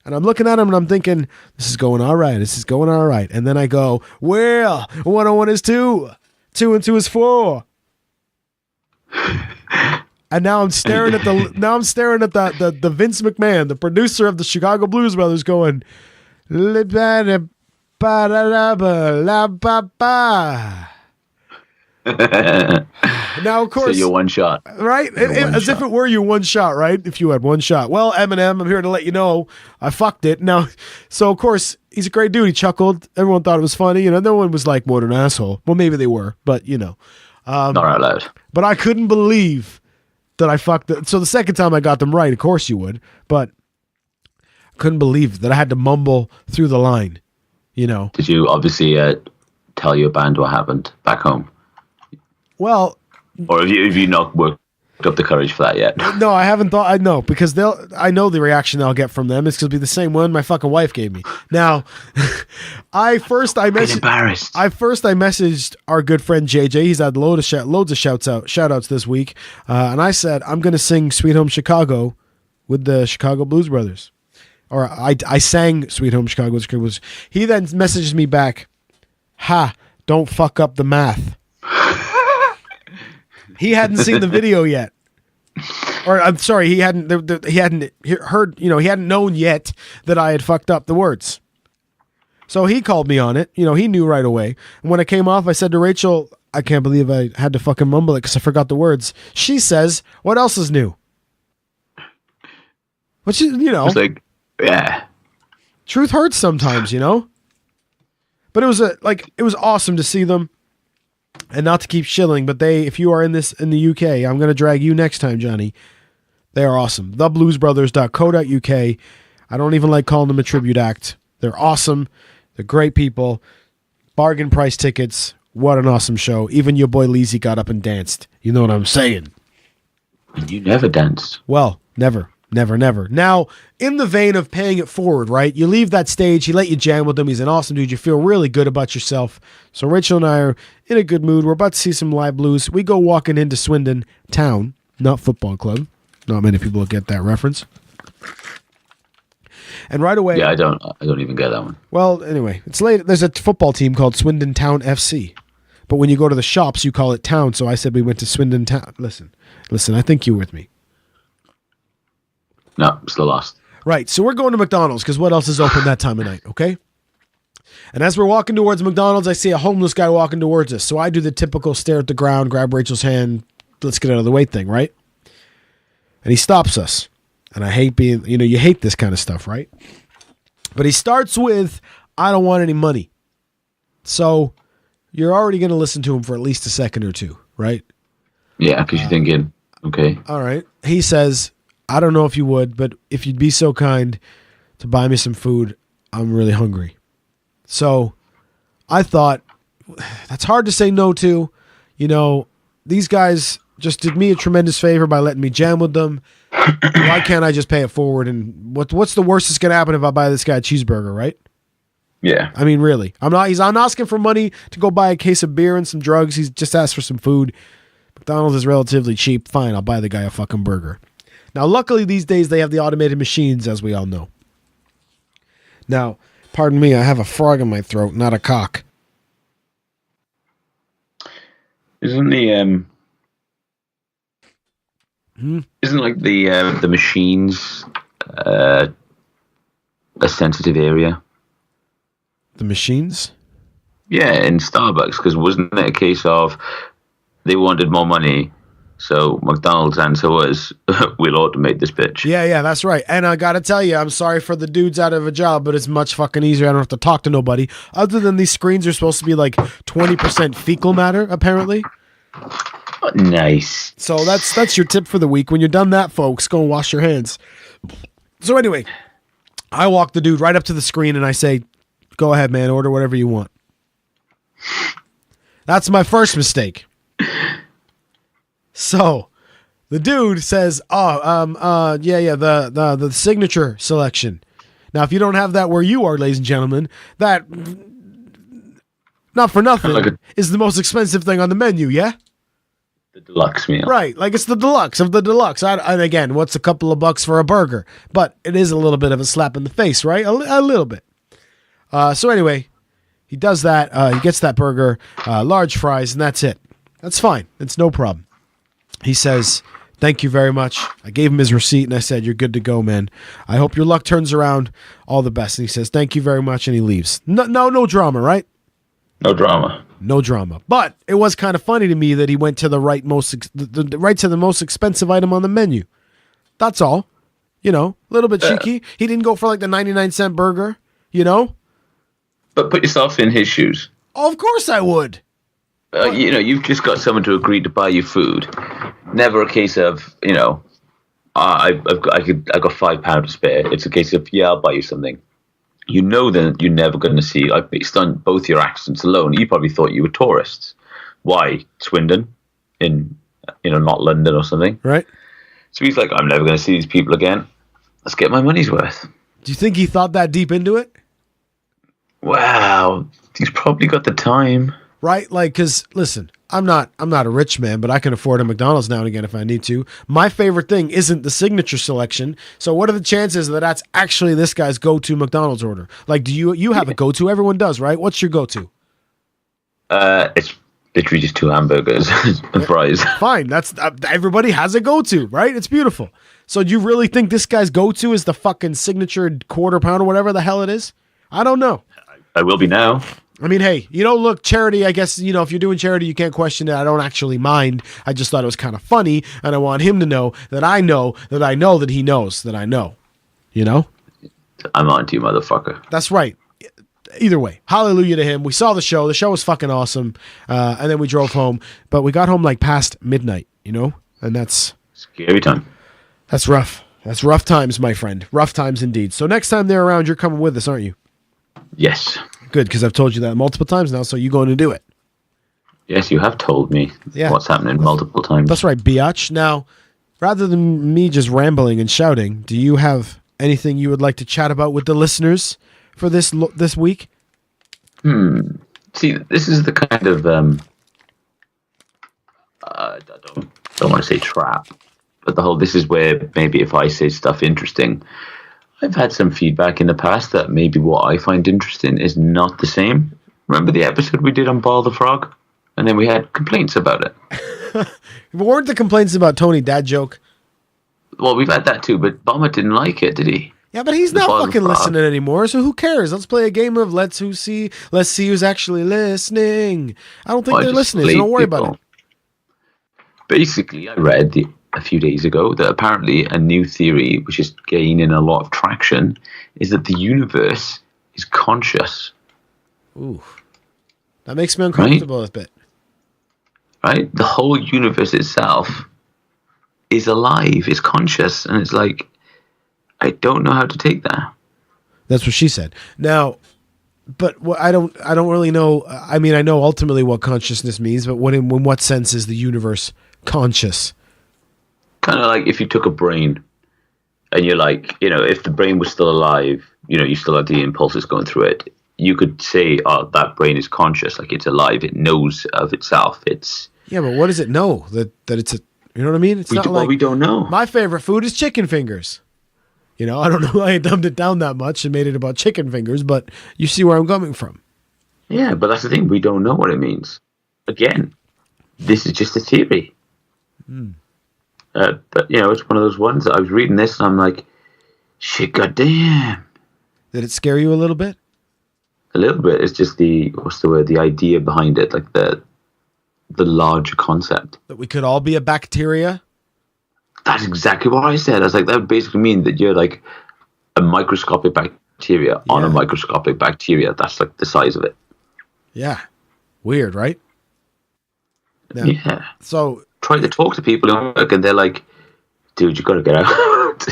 And I'm looking at him and I'm thinking, this is going all right. This is going all right. And then I go, well, 101 is 2. 2 and 2 is 4. And now I'm staring at the Vince McMahon, the producer of the Chicago Blues Brothers, going, now, of course, so you're one shot, right? As if it were your one shot, right? If you had one shot. Well, Eminem, I'm here to let you know I fucked it. Now, so of course he's a great dude. He chuckled. Everyone thought it was funny. You know, no one was like, "What an asshole." Well, maybe they were, but you know, not out loud. But I couldn't believe that I fucked it. So the second time I got them right, of course you would, but I couldn't believe that I had to mumble through the line. You know? Did you obviously tell your band what happened back home? Well, or have you not worked up the courage for that yet? No, I haven't thought. I know, because I know the reaction I'll get from them is going to be the same one my fucking wife gave me. Now, I messaged our good friend JJ. He's had loads of shout outs this week, and I said I'm going to sing "Sweet Home Chicago" with the Chicago Blues Brothers, or I sang Sweet Home Chicago. He then messages me back, "Ha, don't fuck up the math." He hadn't seen the video yet. Or I'm sorry, he hadn't heard, he hadn't known yet that I had fucked up the words. So he called me on it. He knew right away. And when it came off, I said to Rachel, I can't believe I had to fucking mumble it because I forgot the words. She says, what else is new? Which is, It's like, yeah. Truth hurts sometimes, But it was awesome to see them. And not to keep shilling, but if you are in the UK, I'm going to drag you next time, Johnny. They are awesome. thebluesbrothers.co.uk. I don't even like calling them a tribute act. They're awesome. They're great people. Bargain price tickets. What an awesome show. Even your boy Leezy got up and danced. You know what I'm saying? You never danced. Well, never. Now, in the vein of paying it forward, right? You leave that stage. He let you jam with him. He's an awesome dude. You feel really good about yourself. So Rachel and I are in a good mood. We're about to see some live blues. We go walking into Swindon Town, not football club. Not many people will get that reference. And right away... Yeah, I don't even get that one. Well, anyway, it's late. There's a football team called Swindon Town FC. But when you go to the shops, you call it Town. So I said we went to Swindon Town. Listen, I think you're with me. No, still lost. Right, so we're going to McDonald's because what else is open that time of night, okay? And as we're walking towards McDonald's, I see a homeless guy walking towards us. So I do the typical stare at the ground, grab Rachel's hand, let's get out of the way thing, right? And he stops us. And I hate being, you hate this kind of stuff, right? But he starts with, I don't want any money. So you're already going to listen to him for at least a second or two, right? Yeah, because you're thinking, okay. All right. He says, I don't know if you would, but if you'd be so kind to buy me some food, I'm really hungry. So I thought, that's hard to say no to. These guys just did me a tremendous favor by letting me jam with them. Why can't I just pay it forward? And what's the worst that's going to happen if I buy this guy a cheeseburger, right? Yeah. I mean, really. I'm not asking for money to go buy a case of beer and some drugs. He's just asked for some food. McDonald's is relatively cheap. Fine, I'll buy the guy a fucking burger. Now, luckily, these days, they have the automated machines, as we all know. Now, pardon me, I have a frog in my throat, not a cock. Isn't like the machines a sensitive area? The machines? Yeah, in Starbucks, because wasn't it a case of they wanted more money? So McDonald's answer was, we'll automate this bitch. Yeah, that's right. And I got to tell you, I'm sorry for the dudes out of a job, but it's much fucking easier. I don't have to talk to nobody. Other than these screens are supposed to be like 20% fecal matter, apparently. Oh, nice. So that's your tip for the week. When you're done that, folks, go and wash your hands. So anyway, I walk the dude right up to the screen and I say, go ahead, man, order whatever you want. That's my first mistake. So the dude says, the signature selection. Now, if you don't have that where you are, ladies and gentlemen, that, not for nothing, is the most expensive thing on the menu, yeah? The deluxe meal. Right, like it's the deluxe of the deluxe. And again, what's a couple of bucks for a burger? But it is a little bit of a slap in the face, right? A little bit. So anyway, he does that. He gets that burger, large fries, and that's it. That's fine. It's no problem. He says, thank you very much. I gave him his receipt and I said, you're good to go, man. I hope your luck turns around. All the best. And he says, thank you very much. And he leaves. No drama, right? No drama. No drama. But it was kind of funny to me that he went to the right to the most expensive item on the menu. That's all. A little bit cheeky. He didn't go for like the 99-cent burger, But put yourself in his shoes. Oh, of course I would. You've just got someone to agree to buy you food. Never a case of, I've got £5 to spare. It's a case of, I'll buy you something. You know that you're never going to see, like based on both your accents alone, you probably thought you were tourists. Why? Swindon in, not London or something. Right. So he's like, I'm never going to see these people again. Let's get my money's worth. Do you think he thought that deep into it? Wow. He's probably got the time. Right? Like, because, listen, I'm not a rich man, but I can afford a McDonald's now and again if I need to. My favorite thing isn't the signature selection. So what are the chances that that's actually this guy's go-to McDonald's order? Like, do you have a go-to? Everyone does, right? What's your go-to? It's literally just 2 hamburgers and fries. Fine. That's everybody has a go-to, right? It's beautiful. So do you really think this guy's go-to is the fucking signature quarter pound or whatever the hell it is? I don't know. I will be now. I mean, hey, look, charity, I guess, if you're doing charity, you can't question it. I don't actually mind. I just thought it was kind of funny, and I want him to know that I know that I know that he knows that I know. I'm on to you, motherfucker. That's right. Either way, hallelujah to him. We saw the show. The show was fucking awesome. And then we drove home, but we got home like past midnight, and that's scary time. That's rough. That's rough times, my friend. Rough times indeed. So next time they're around, you're coming with us, aren't you? Yes. Good, because I've told you that multiple times now, so you're going to do it. Yes, you have told me what's happening multiple times. That's right, biatch. Now, rather than me just rambling and shouting, do you have anything you would like to chat about with the listeners for this week? See, this is the kind of I don't want to say trap, but this is where maybe if I say stuff interesting, I've had some feedback in the past that maybe what I find interesting is not the same. Remember the episode we did on Ball the Frog? And then we had complaints about it. Weren't the complaints about Tony dad joke? Well, we've had that too, but Bomber didn't like it, did he? Yeah, but he's not fucking listening anymore, so who cares? Let's play a game of let's see who's actually listening. I don't think they're listening, so don't worry about it. Basically, I read a few days ago that apparently a new theory, which is gaining a lot of traction, is that the universe is conscious. Ooh. That makes me uncomfortable a bit. Right? The whole universe itself is alive, is conscious, and it's like, I don't know how to take that. That's what she said. Now, but I don't really know. I mean, I know ultimately what consciousness means, but in what sense is the universe conscious? Kind of like if you took a brain and you're like, if the brain was still alive, you still had the impulses going through it. You could say, oh, that brain is conscious, like it's alive. It knows of itself. Yeah, but what does it know? That it's a, you know what I mean? It's not like, we don't know. My favorite food is chicken fingers. I don't know why I dumbed it down that much and made it about chicken fingers, but you see where I'm coming from. Yeah, but that's the thing. We don't know what it means. Again, this is just a theory. But, it's one of those ones that I was reading this and I'm like, shit, goddamn. Did it scare you a little bit? A little bit. It's just the idea behind it, like the larger concept. That we could all be a bacteria? That's exactly what I said. I was like, that would basically mean that you're like a microscopic bacteria on a microscopic bacteria. That's like the size of it. Yeah. Weird, right? Now, yeah. So try to talk to people in work and they're like, dude, you got to get out.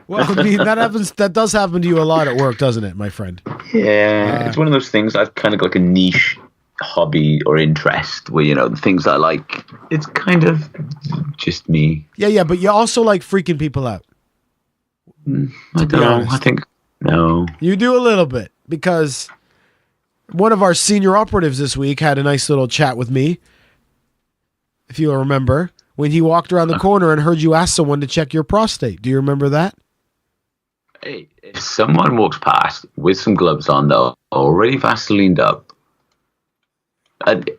Well, I mean, that does happen to you a lot at work, doesn't it, my friend? Yeah. It's one of those things. I've kind of got like a niche hobby or interest where, the things I like, it's kind of just me. Yeah, but you also like freaking people out. I don't know. I think, no. You do a little bit, because one of our senior operatives this week had a nice little chat with me, if you'll remember, when he walked around the corner and heard you ask someone to check your prostate. Do you remember that? Hey, if someone walks past with some gloves on, though, already Vaselined up,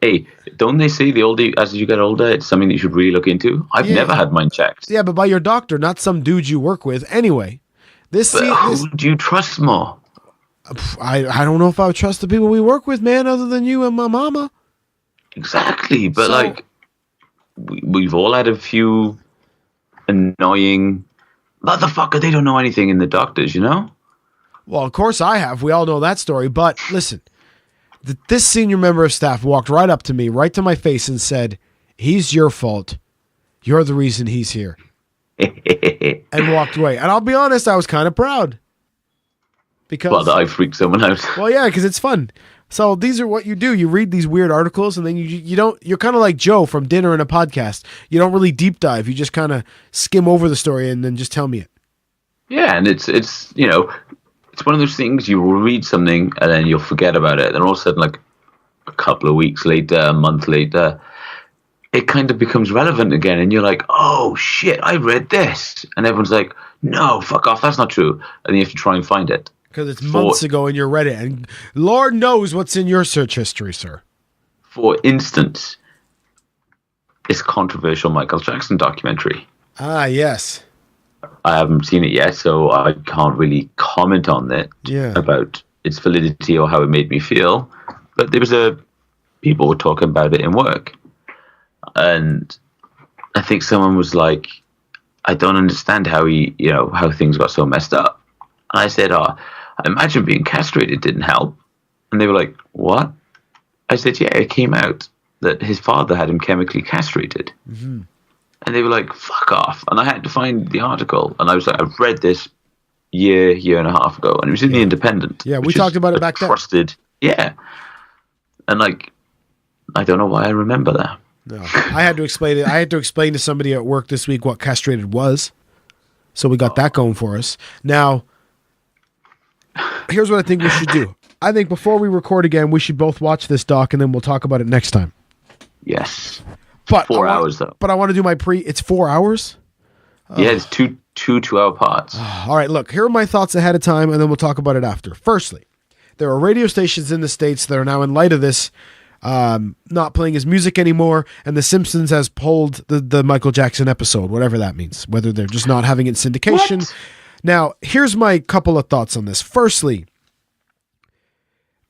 hey, don't they say as you get older, it's something that you should really look into? I've never had mine checked. Yeah, but by your doctor, not some dude you work with. Anyway, who do you trust more? I don't know if I would trust the people we work with, man, other than you and my mama. Exactly, but we've all had a few annoying motherfucker. They don't know anything in the doctors, Well, of course I have. We all know that story. But listen. This senior member of staff walked right up to me, right to my face, and said, "He's your fault. You're the reason he's here." And walked away. And I'll be honest, I was kind of proud. Because that I freaked someone out. Well, yeah, because it's fun. So these are what you do. You read these weird articles, and then you're kind of like Joe from Dinner and a Podcast. You don't really deep dive. You just kind of skim over the story and then just tell me it. Yeah, and it's it's one of those things, you will read something and then you'll forget about it. And all of a sudden, like a couple of weeks later, a month later, it kind of becomes relevant again, and you're like, oh shit, I read this, and everyone's like, no, fuck off, that's not true, and you have to try and find it because it's months ago and you read it, and Lord knows what's in your search history, sir. For instance, this controversial Michael Jackson documentary. Ah, yes. I haven't seen it yet, so I can't really comment on it about its validity or how it made me feel. But there was people were talking about it in work, and I think someone was like, "I don't understand how how things got so messed up." And I said, "Oh, I imagine being castrated didn't help." And they were like, "What?" I said, "Yeah, it came out that his father had him chemically castrated." Mm-hmm. And they were like, fuck off. And I had to find the article. And I was like, I've read this year and a half ago. And it was in The Independent. Yeah, we talked about it back then. Trusted. Yeah. And like, I don't know why I remember that. No, I had to explain it. I had to explain to somebody at work this week what castrated was. So we got that going for us. Now, here's what I think we should do. I think before we record again, we should both watch this doc and then we'll talk about it next time. Yes. But 4 hours though. But I want to do my It's 4 hours? Yeah, it's two 2-hour parts. All right, look, here are my thoughts ahead of time, and then we'll talk about it after. Firstly, there are radio stations in the States that are now, in light of this, not playing his music anymore, and The Simpsons has pulled the Michael Jackson episode, whatever that means, whether they're just not having it in syndication. What? Now, here's my couple of thoughts on this. Firstly,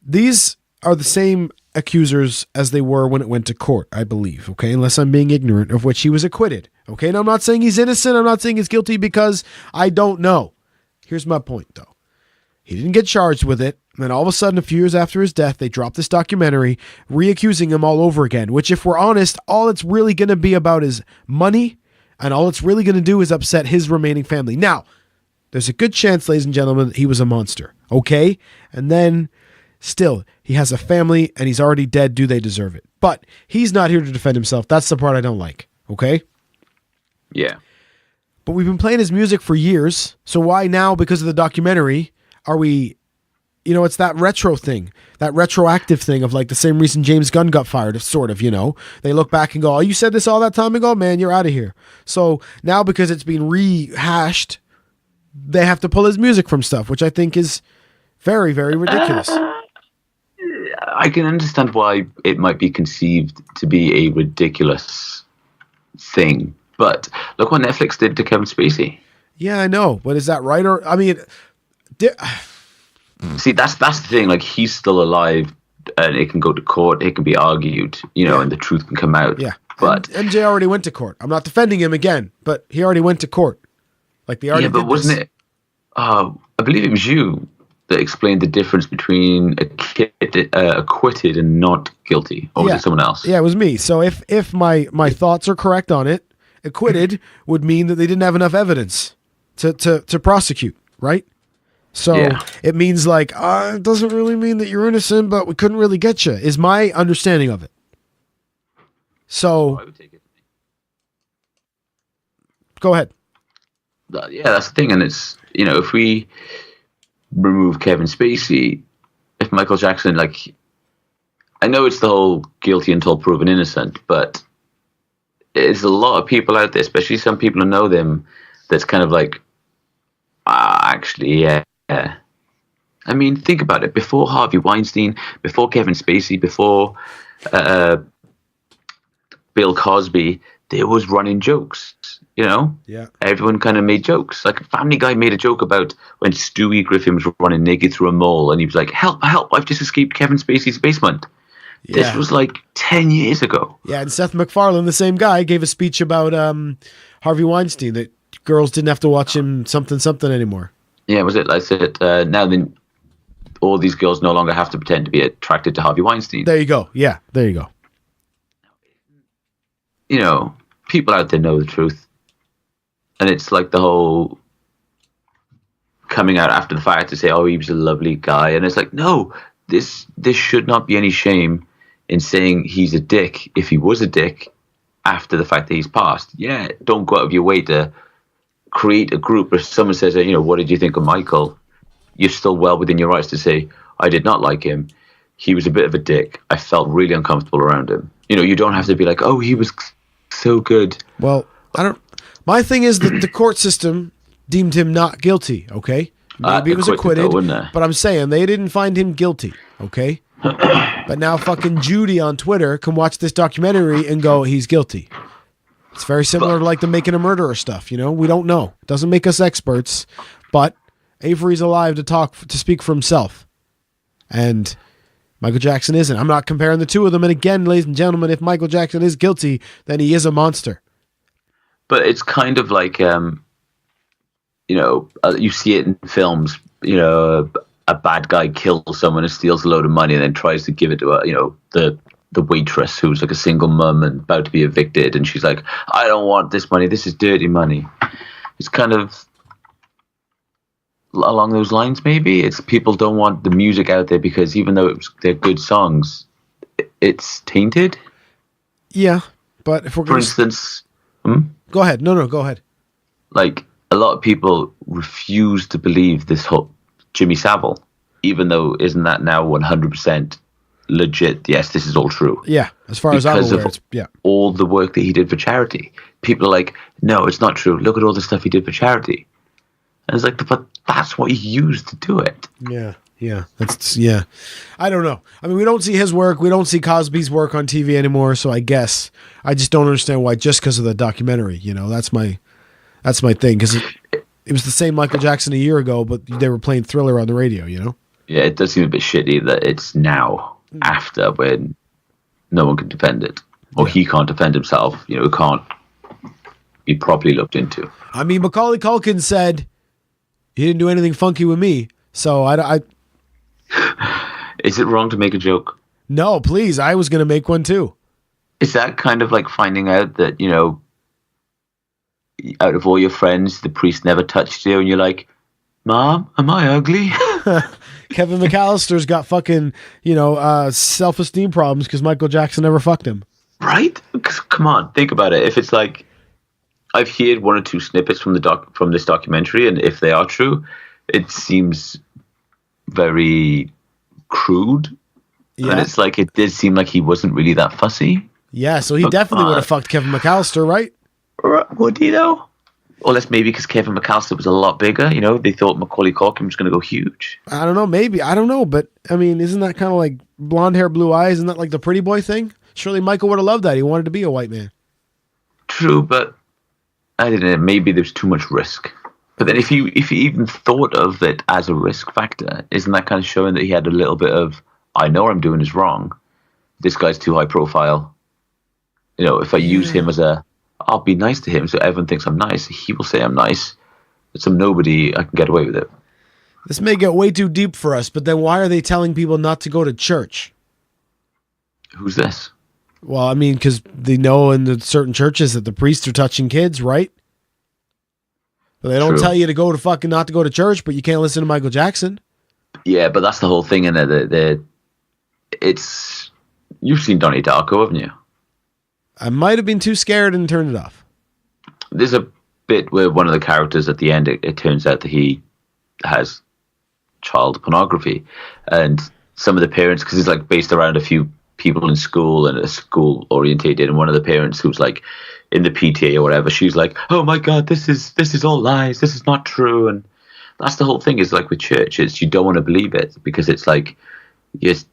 these are the same accusers as they were when it went to court, I believe, okay, unless I'm being ignorant, of which he was acquitted, okay? And I'm not saying he's innocent, I'm not saying he's guilty, because I don't know. Here's my point, though. He didn't get charged with it, and then all of a sudden, a few years after his death, they dropped this documentary, re-accusing him all over again, which, if we're honest, all it's really going to be about is money, and all it's really going to do is upset his remaining family. Now, there's a good chance, ladies and gentlemen, that he was a monster, okay? And then, still, he has a family and he's already dead. Do they deserve it? But he's not here to defend himself. That's the part I don't like. Okay? Yeah. But we've been playing his music for years. So why now, because of the documentary, are we, it's that retro thing, that retroactive thing of like the same reason James Gunn got fired, sort of, They look back and go, oh, you said this all that time ago? Man, you're out of here. So now because it's been rehashed, they have to pull his music from stuff, which I think is very, very ridiculous. I can understand why it might be conceived to be a ridiculous thing, but look what Netflix did to Kevin Spacey. Yeah, I know, but is that right? Or I mean, see, that's the thing. Like, he's still alive, and it can go to court. It can be argued, and the truth can come out. Yeah, but MJ already went to court. I'm not defending him again, but he already went to court. Like they already. Yeah, but wasn't it? I believe it was you that explained the difference between acquitted and not guilty, or was it someone else? Yeah, it was me. So if my thoughts are correct on it, acquitted would mean that they didn't have enough evidence to prosecute, right? So it means like it doesn't really mean that you're innocent, but we couldn't really get you. Is my understanding of it. So I would take it. Go ahead. Yeah, that's the thing, and it's if we remove Kevin Spacey, if Michael Jackson, I know it's the whole guilty until proven innocent, but there's a lot of people out there, especially some people who know them, that's kind of like, actually, yeah. I mean, think about it. Before Harvey Weinstein, before Kevin Spacey, before Bill Cosby, there was running jokes. Yeah. Everyone kind of made jokes. Like Family Guy made a joke about when Stewie Griffin was running naked through a mall, and he was like, "Help! Help! I've just escaped Kevin Spacey's basement." Yeah. This was like 10 years ago. Yeah, and Seth MacFarlane, the same guy, gave a speech about Harvey Weinstein that girls didn't have to watch him something anymore. Yeah, was it? I said now then, all these girls no longer have to pretend to be attracted to Harvey Weinstein. There you go. Yeah, there you go. People out there know the truth. And it's like the whole coming out after the fact to say, oh, he was a lovely guy. And it's like, no, this should not be any shame in saying he's a dick if he was a dick after the fact that he's passed. Yeah, don't go out of your way to create a group where someone says, what did you think of Michael? You're still well within your rights to say, I did not like him. he was a bit of a dick. I felt really uncomfortable around him. You know, you don't have to be like, oh, he was so good. Well, my thing is that the court system deemed him not guilty, okay? Maybe he was acquitted, but I'm saying they didn't find him guilty, okay? But now fucking Judy on Twitter can watch this documentary and go, he's guilty. It's very similar to like the Making a Murderer stuff, you know? We don't know. It doesn't make us experts, but Avery's alive to speak for himself. And Michael Jackson isn't. I'm not comparing the two of them. And again, ladies and gentlemen, if Michael Jackson is guilty, then he is a monster. But it's kind of like, you know, you see it in films, you know, a bad guy kills someone and steals a load of money and then tries to give it to, you know, the waitress who's like a single mum and about to be evicted. And she's like, I don't want this money. This is dirty money. It's kind of along those lines, maybe. It's people don't want the music out there because even though they're good songs, it's tainted. Yeah, but if we're for instance, go ahead. No, go ahead. Like a lot of people refuse to believe this whole Jimmy Savile, even though isn't that now 100% legit? Yes, this is all true. Yeah, as far as I'm aware, all the work that he did for charity. People are like, no, it's not true. Look at all the stuff he did for charity. And it's like, but that's what he used to do it. Yeah. Yeah. I don't know. I mean, we don't see his work. We don't see Cosby's work on TV anymore. So I guess I just don't understand why just because of the documentary, you know, that's my thing. Because it was the same Michael Jackson a year ago, but they were playing Thriller on the radio, you know? Yeah, it does seem a bit shitty that it's now after when no one can defend it. Or he can't defend himself. You know, it can't be properly looked into. I mean, Macaulay Culkin said he didn't do anything funky with me. So I Is it wrong to make a joke? No, please. I was going to make one too. Is that kind of like finding out that, you know, out of all your friends, the priest never touched you and you're like, Mom, am I ugly? Kevin McAllister's got fucking, you know, self-esteem problems because Michael Jackson never fucked him. Right? Because, come on, think about it. If it's like, I've heard one or two snippets from this documentary, and if they are true, it seems very crude. Yeah. And it's like, it did seem like he wasn't really that fussy. Yeah, so he definitely would have fucked Kevin McAllister, right? Would he though? Or that's maybe because Kevin McAllister was a lot bigger. You know, they thought Macaulay Culkin was going to go huge. I don't know, maybe. I don't know, but I mean, isn't that kind of like blonde hair, blue eyes? Isn't that like the pretty boy thing? Surely Michael would have loved that. He wanted to be a white man. True, but I don't know. Maybe there's too much risk. But then if he even thought of it as a risk factor, isn't that kind of showing that he had a little bit of, I know what I'm doing is wrong. This guy's too high profile. You know, if I use him as I'll be nice to him so everyone thinks I'm nice. He will say I'm nice. But some nobody, I can get away with it. This may get way too deep for us, but then why are they telling people not to go to church? Who's this? Well, I mean, because they know in the certain churches that the priests are touching kids, right? But they don't tell you to go to fucking not to go to church, but you can't listen to Michael Jackson. Yeah, but that's the whole thing in it. It's you've seen Donnie Darko, haven't you? I might have been too scared and turned it off. There's a bit where one of the characters at the end, it turns out that he has child pornography, and some of the parents, because it's like based around a few people in school and a school orientated, and one of the parents who's like in the PTA or whatever, she's like, oh my god, this is all lies, this is not true. And that's the whole thing, is like with churches, you don't want to believe it because it's like it's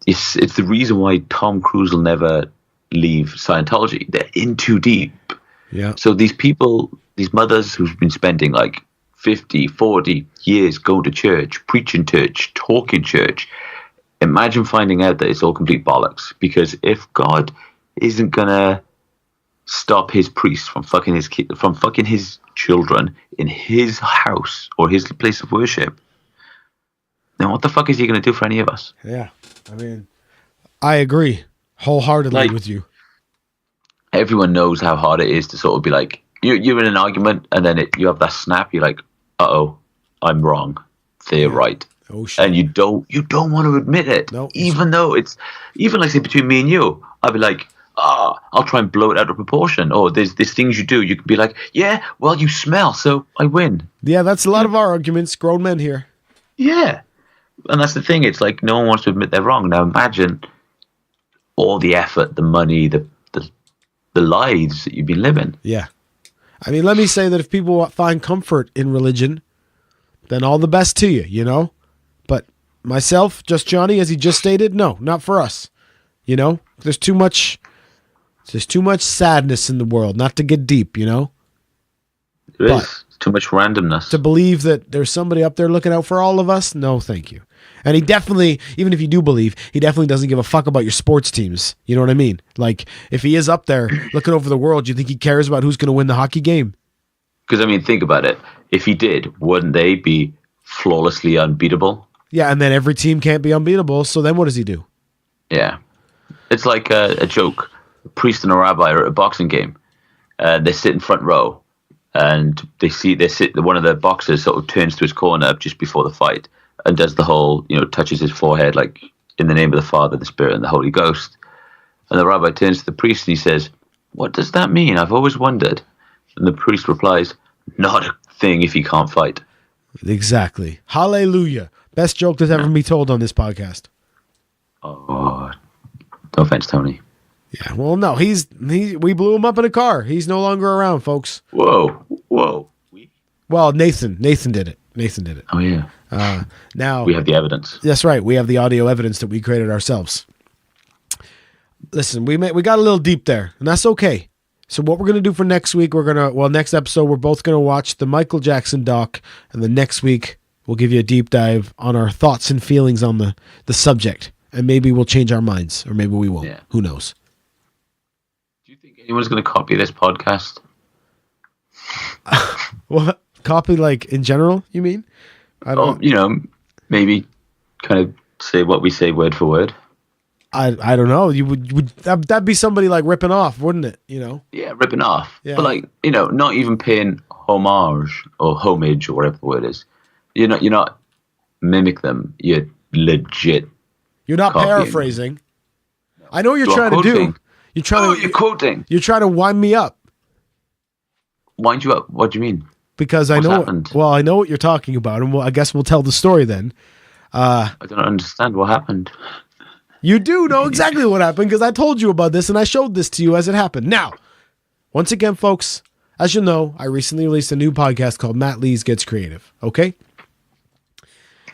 the reason why Tom Cruise will never leave Scientology. They're in too deep. Yeah. So these people, these mothers who've been spending like 50, 40 years going to church, preaching church, talking church, imagine finding out that it's all complete bollocks. Because if God isn't gonna stop his priests from fucking his children in his house or his place of worship, then what the fuck is he gonna do for any of us? Yeah. I mean, I agree wholeheartedly with you. Everyone knows how hard it is to sort of be like, you're in an argument and then you have that snap, you're like, uh-oh, I'm wrong. They're right. Oh shit. And you don't want to admit it. No, even though it's, even like say between me and you, I'll be like, I'll try and blow it out of proportion. Or there's things you do, you can be like, yeah, well, you smell, so I win. Yeah, that's a lot of our arguments, grown men here. Yeah. And that's the thing. It's like no one wants to admit they're wrong. Now imagine all the effort, the money, the lives that you've been living. Yeah. I mean, let me say that if people find comfort in religion, then all the best to you, you know? But myself, just Jonny, as he just stated, no, not for us. You know? There's too much sadness in the world, not to get deep, you know? There is too much randomness. To believe that there's somebody up there looking out for all of us, no, thank you. And he definitely, even if you do believe, he definitely doesn't give a fuck about your sports teams. You know what I mean? Like, if he is up there looking over the world, do you think he cares about who's going to win the hockey game? Because, I mean, think about it. If he did, wouldn't they be flawlessly unbeatable? Yeah, and then every team can't be unbeatable, so then what does he do? Yeah. It's like a joke. A priest and a rabbi are at a boxing game. They sit in front row, and one of the boxers sort of turns to his corner just before the fight and does the whole, touches his forehead, like, in the name of the Father, the Spirit, and the Holy Ghost. And the rabbi turns to the priest and he says, "What does that mean? I've always wondered." And the priest replies, "Not a thing if he can't fight." Exactly. Hallelujah. Best joke that's ever been told on this podcast. Oh, no offense, Tony. Yeah, well, no, we blew him up in a car. He's no longer around, folks. Whoa. Well, Nathan did it. Oh, yeah. Now we have the evidence. That's right. We have the audio evidence that we created ourselves. Listen, we got a little deep there, and that's okay. So what we're going to do for next week, next episode, we're both going to watch the Michael Jackson doc, and the next week we'll give you a deep dive on our thoughts and feelings on the subject, and maybe we'll change our minds, or maybe we won't. Yeah. Who knows? Do you think anyone's going to copy this podcast? What? Copy, like, in general, you mean? I don't. Maybe kind of say what we say word for word. I don't know. You would that'd be somebody like ripping off, wouldn't it? Yeah, ripping off. Yeah. But like, not even paying homage or homage or whatever the word is. You're not mimic them. You're legit. You're not copying. paraphrasing. I know what you're trying to do. You're quoting. You're trying to wind me up. Wind you up? What do you mean? Because I know what you're talking about, and I guess we'll tell the story then. I don't understand what happened. You do know exactly what happened because I told you about this and I showed this to you as it happened. Now, once again, folks, as you know, I recently released a new podcast called Matt Lees Gets Creative. Okay?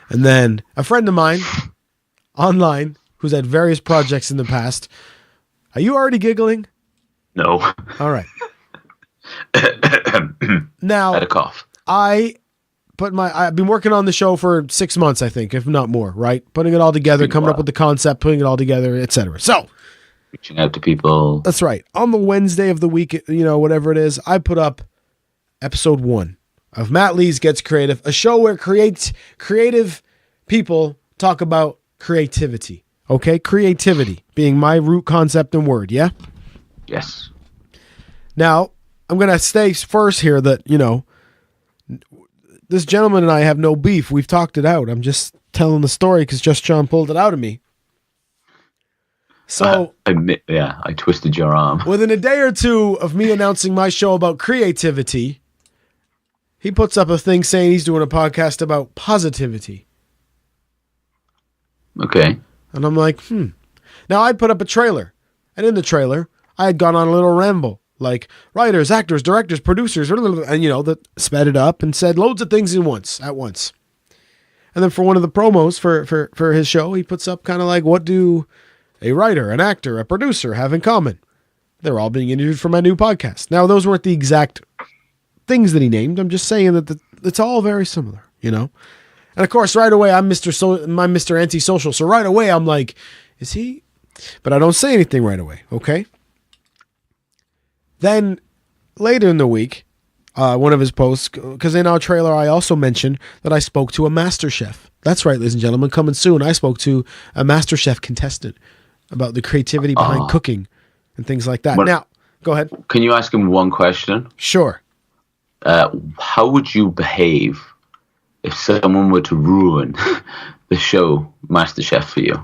And then a friend of mine online who's had various projects in the past. Are you already giggling? No. All right. Now, I had a cough. I've been working on the show for 6 months, I think, if not more, right? Putting it all together, coming up with the concept, putting it all together, etc. So, reaching out to people. That's right. On the Wednesday of the week, whatever it is, I put up episode 1 of Matt Lees Gets Creative, a show where creative people talk about creativity. Okay? Creativity being my root concept and word, yeah? Yes. Now, I'm going to say first here that, this gentleman and I have no beef. We've talked it out. I'm just telling the story because Just John pulled it out of me. So, I twisted your arm. Within a day or two of me announcing my show about creativity, he puts up a thing saying he's doing a podcast about positivity. Okay. And I'm like, Now, I'd put up a trailer. And in the trailer, I had gone on a little ramble. Like writers, actors, directors, producers, and that sped it up and said loads of things at once. And then for one of the promos for his show, he puts up kind of like, what do a writer, an actor, a producer have in common? They're all being interviewed for my new podcast. Now, those weren't the exact things that he named. I'm just saying that it's all very similar, And of course, right away, I'm Mr. Antisocial. So right away, I'm like, is he? But I don't say anything right away, okay? Then later in the week, one of his posts, because in our trailer, I also mentioned that I spoke to a master chef. That's right, ladies and gentlemen, coming soon. I spoke to a master chef contestant about the creativity behind cooking and things like that. Now, go ahead. Can you ask him one question? Sure. How would you behave if someone were to ruin the show MasterChef for you?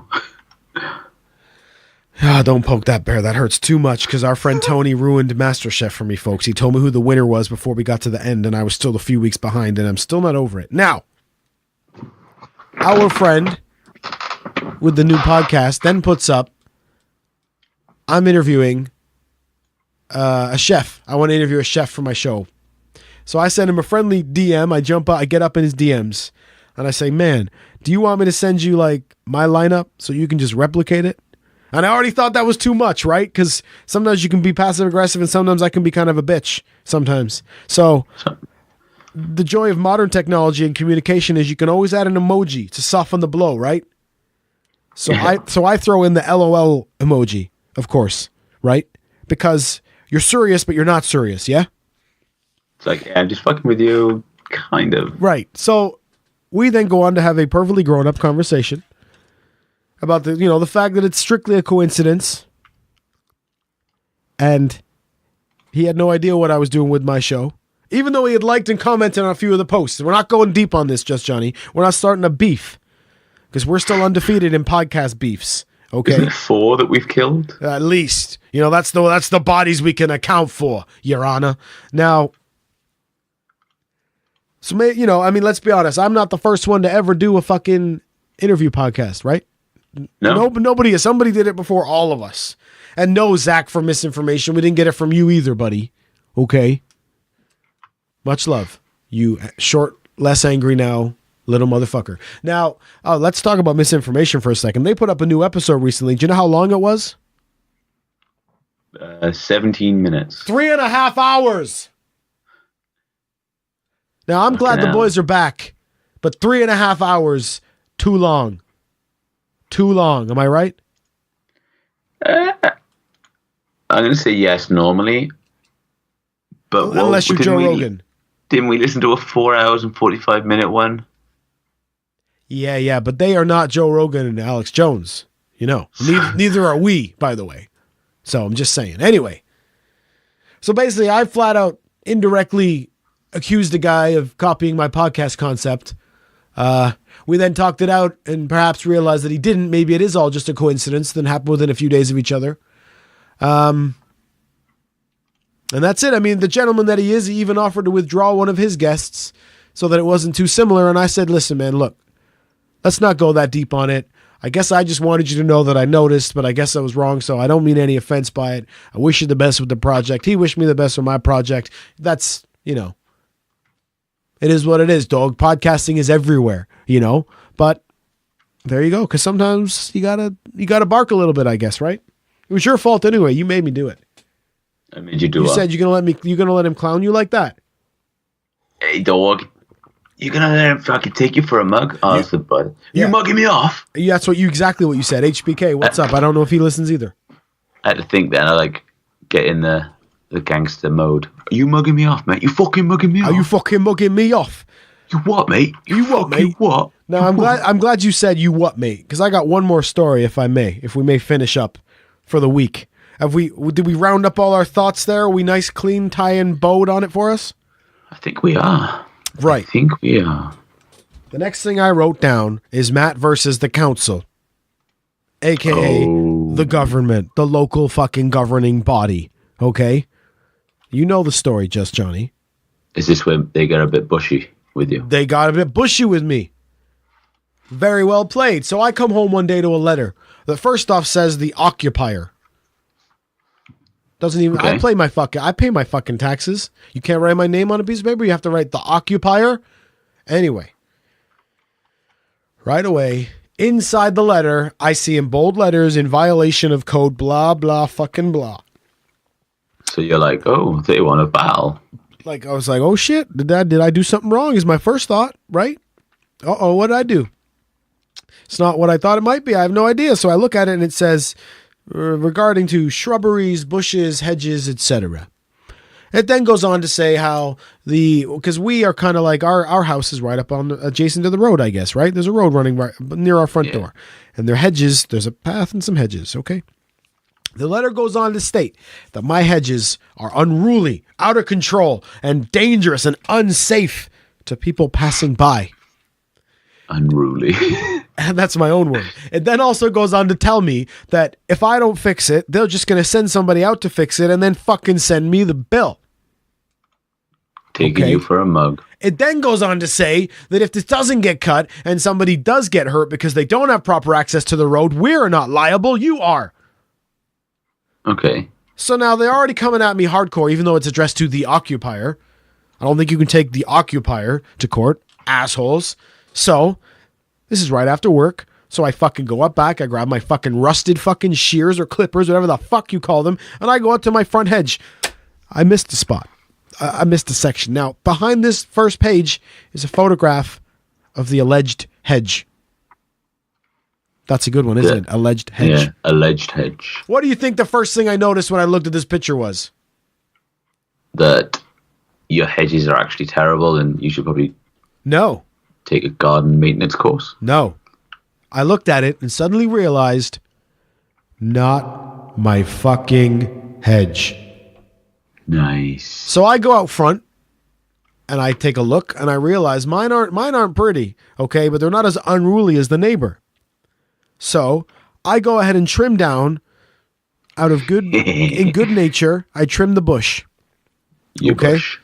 Don't poke that bear. That hurts too much because our friend Tony ruined MasterChef for me, folks. He told me who the winner was before we got to the end, and I was still a few weeks behind, and I'm still not over it. Now, our friend with the new podcast then puts up, I'm interviewing a chef. I want to interview a chef for my show. So I send him a friendly DM. I get up in his DMs and I say, man, do you want me to send you like my lineup so you can just replicate it? And I already thought that was too much, right? Because sometimes you can be passive aggressive and sometimes I can be kind of a bitch sometimes. So the joy of modern technology and communication is you can always add an emoji to soften the blow, right? So I throw in the LOL emoji, of course, right? Because you're serious, but you're not serious, yeah? It's like, yeah, I'm just fucking with you, kind of. Right. So we then go on to have a perfectly grown-up conversation about the fact that it's strictly a coincidence, and he had no idea what I was doing with my show, even though he had liked and commented on a few of the posts. We're not going deep on this, just Johnny. We're not starting a beef because we're still undefeated in podcast beefs. Okay, isn't it 4 that we've killed? At least, that's the bodies we can account for, Your Honor. Now, so let's be honest. I'm not the first one to ever do a fucking interview podcast, right? No, nobody is. Somebody did it before all of us. And no, Zach, for misinformation. We didn't get it from you either, buddy. Okay. Much love. You short, less angry now, little motherfucker. Now, let's talk about misinformation for a second. They put up a new episode recently. Do you know how long it was? 17 minutes. 3.5 hours. Now, I'm glad the boys are back, but 3.5 hours, too long. Too long. Am I right? I'm going to say yes normally. But unless you're Joe Rogan. Didn't we listen to a 4 hours and 45-minute one? Yeah, but they are not Joe Rogan and Alex Jones. Neither are we, by the way. So I'm just saying. Anyway, so basically I flat out indirectly accused a guy of copying my podcast concept. We then talked it out and perhaps realized that he didn't. Maybe it is all just a coincidence that happened within a few days of each other. And that's it. I mean, the gentleman that he is, he even offered to withdraw one of his guests so that it wasn't too similar. And I said, listen, man, look, let's not go that deep on it. I guess I just wanted you to know that I noticed, but I guess I was wrong. So I don't mean any offense by it. I wish you the best with the project. He wished me the best with my project. That's, it is what it is, dog. Podcasting is everywhere, but there you go. Cause sometimes you gotta bark a little bit, I guess, right? It was your fault anyway. You made me do it. I made you do it. You said you're gonna let him clown you like that. Hey, dog. You're gonna let him fucking take you for a mug? Oh, that's the bud. You mugging me off? Yeah, that's exactly what you said. HBK, what's up? I don't know if he listens either. I had to think then. I get in the gangster mode. Are you mugging me off, mate? You fucking mugging me off? Are you fucking mugging me off? You what, mate? You what, mate? What? No, I'm glad you said you what, mate? Because I got one more story, if we may finish up for the week. Did we round up all our thoughts there? Are we nice, clean, tie-in bowed on it for us? I think we are. Right. I think we are. The next thing I wrote down is Matt versus the council, a.k.a. the government, the local fucking governing body, okay? You know the story, Just Johnny. Is this when they got a bit bushy with you? They got a bit bushy with me. Very well played. So I come home one day to a letter that first off says the occupier. Doesn't even, okay. I pay my fucking taxes. You can't write my name on a piece of paper. You have to write the occupier. Anyway. Right away, inside the letter, I see in bold letters in violation of code blah, blah, fucking blah. So you're like, oh, they want a battle. I was like, oh shit, did I do something wrong? Is my first thought, right? Uh-oh, what did I do? It's not what I thought it might be. I have no idea. So I look at it and it says, regarding to shrubberies, bushes, hedges, etc. It then goes on to say how because we are kind of like our house is right up on adjacent to the road, I guess, right? There's a road running right near our front door, and there are hedges. There's a path and some hedges. Okay. The letter goes on to state that my hedges are unruly, out of control, and dangerous and unsafe to people passing by. Unruly. And that's my own word. It then also goes on to tell me that if I don't fix it, they're just going to send somebody out to fix it and then fucking send me the bill. Taking you for a mug. It then goes on to say that if this doesn't get cut and somebody does get hurt because they don't have proper access to the road, we're not liable. You are. Okay. So now they're already coming at me hardcore, even though it's addressed to the occupier. I don't think you can take the occupier to court, assholes. So this is right after work. So I fucking go up back. I grab my fucking rusted fucking shears or clippers, whatever the fuck you call them. And I go up to my front hedge. I missed the spot. I missed a section. Now, behind this first page is a photograph of the alleged hedge. That's a good one, isn't it? Alleged hedge. Yeah, alleged hedge. What do you think the first thing I noticed when I looked at this picture was? That your hedges are actually terrible and you should probably take a garden maintenance course. No. I looked at it and suddenly realized, not my fucking hedge. Nice. So I go out front and I take a look and I realize mine aren't pretty, okay, but they're not as unruly as the neighbor. So I go ahead and trim down out of good nature. I trim the bush. Bush.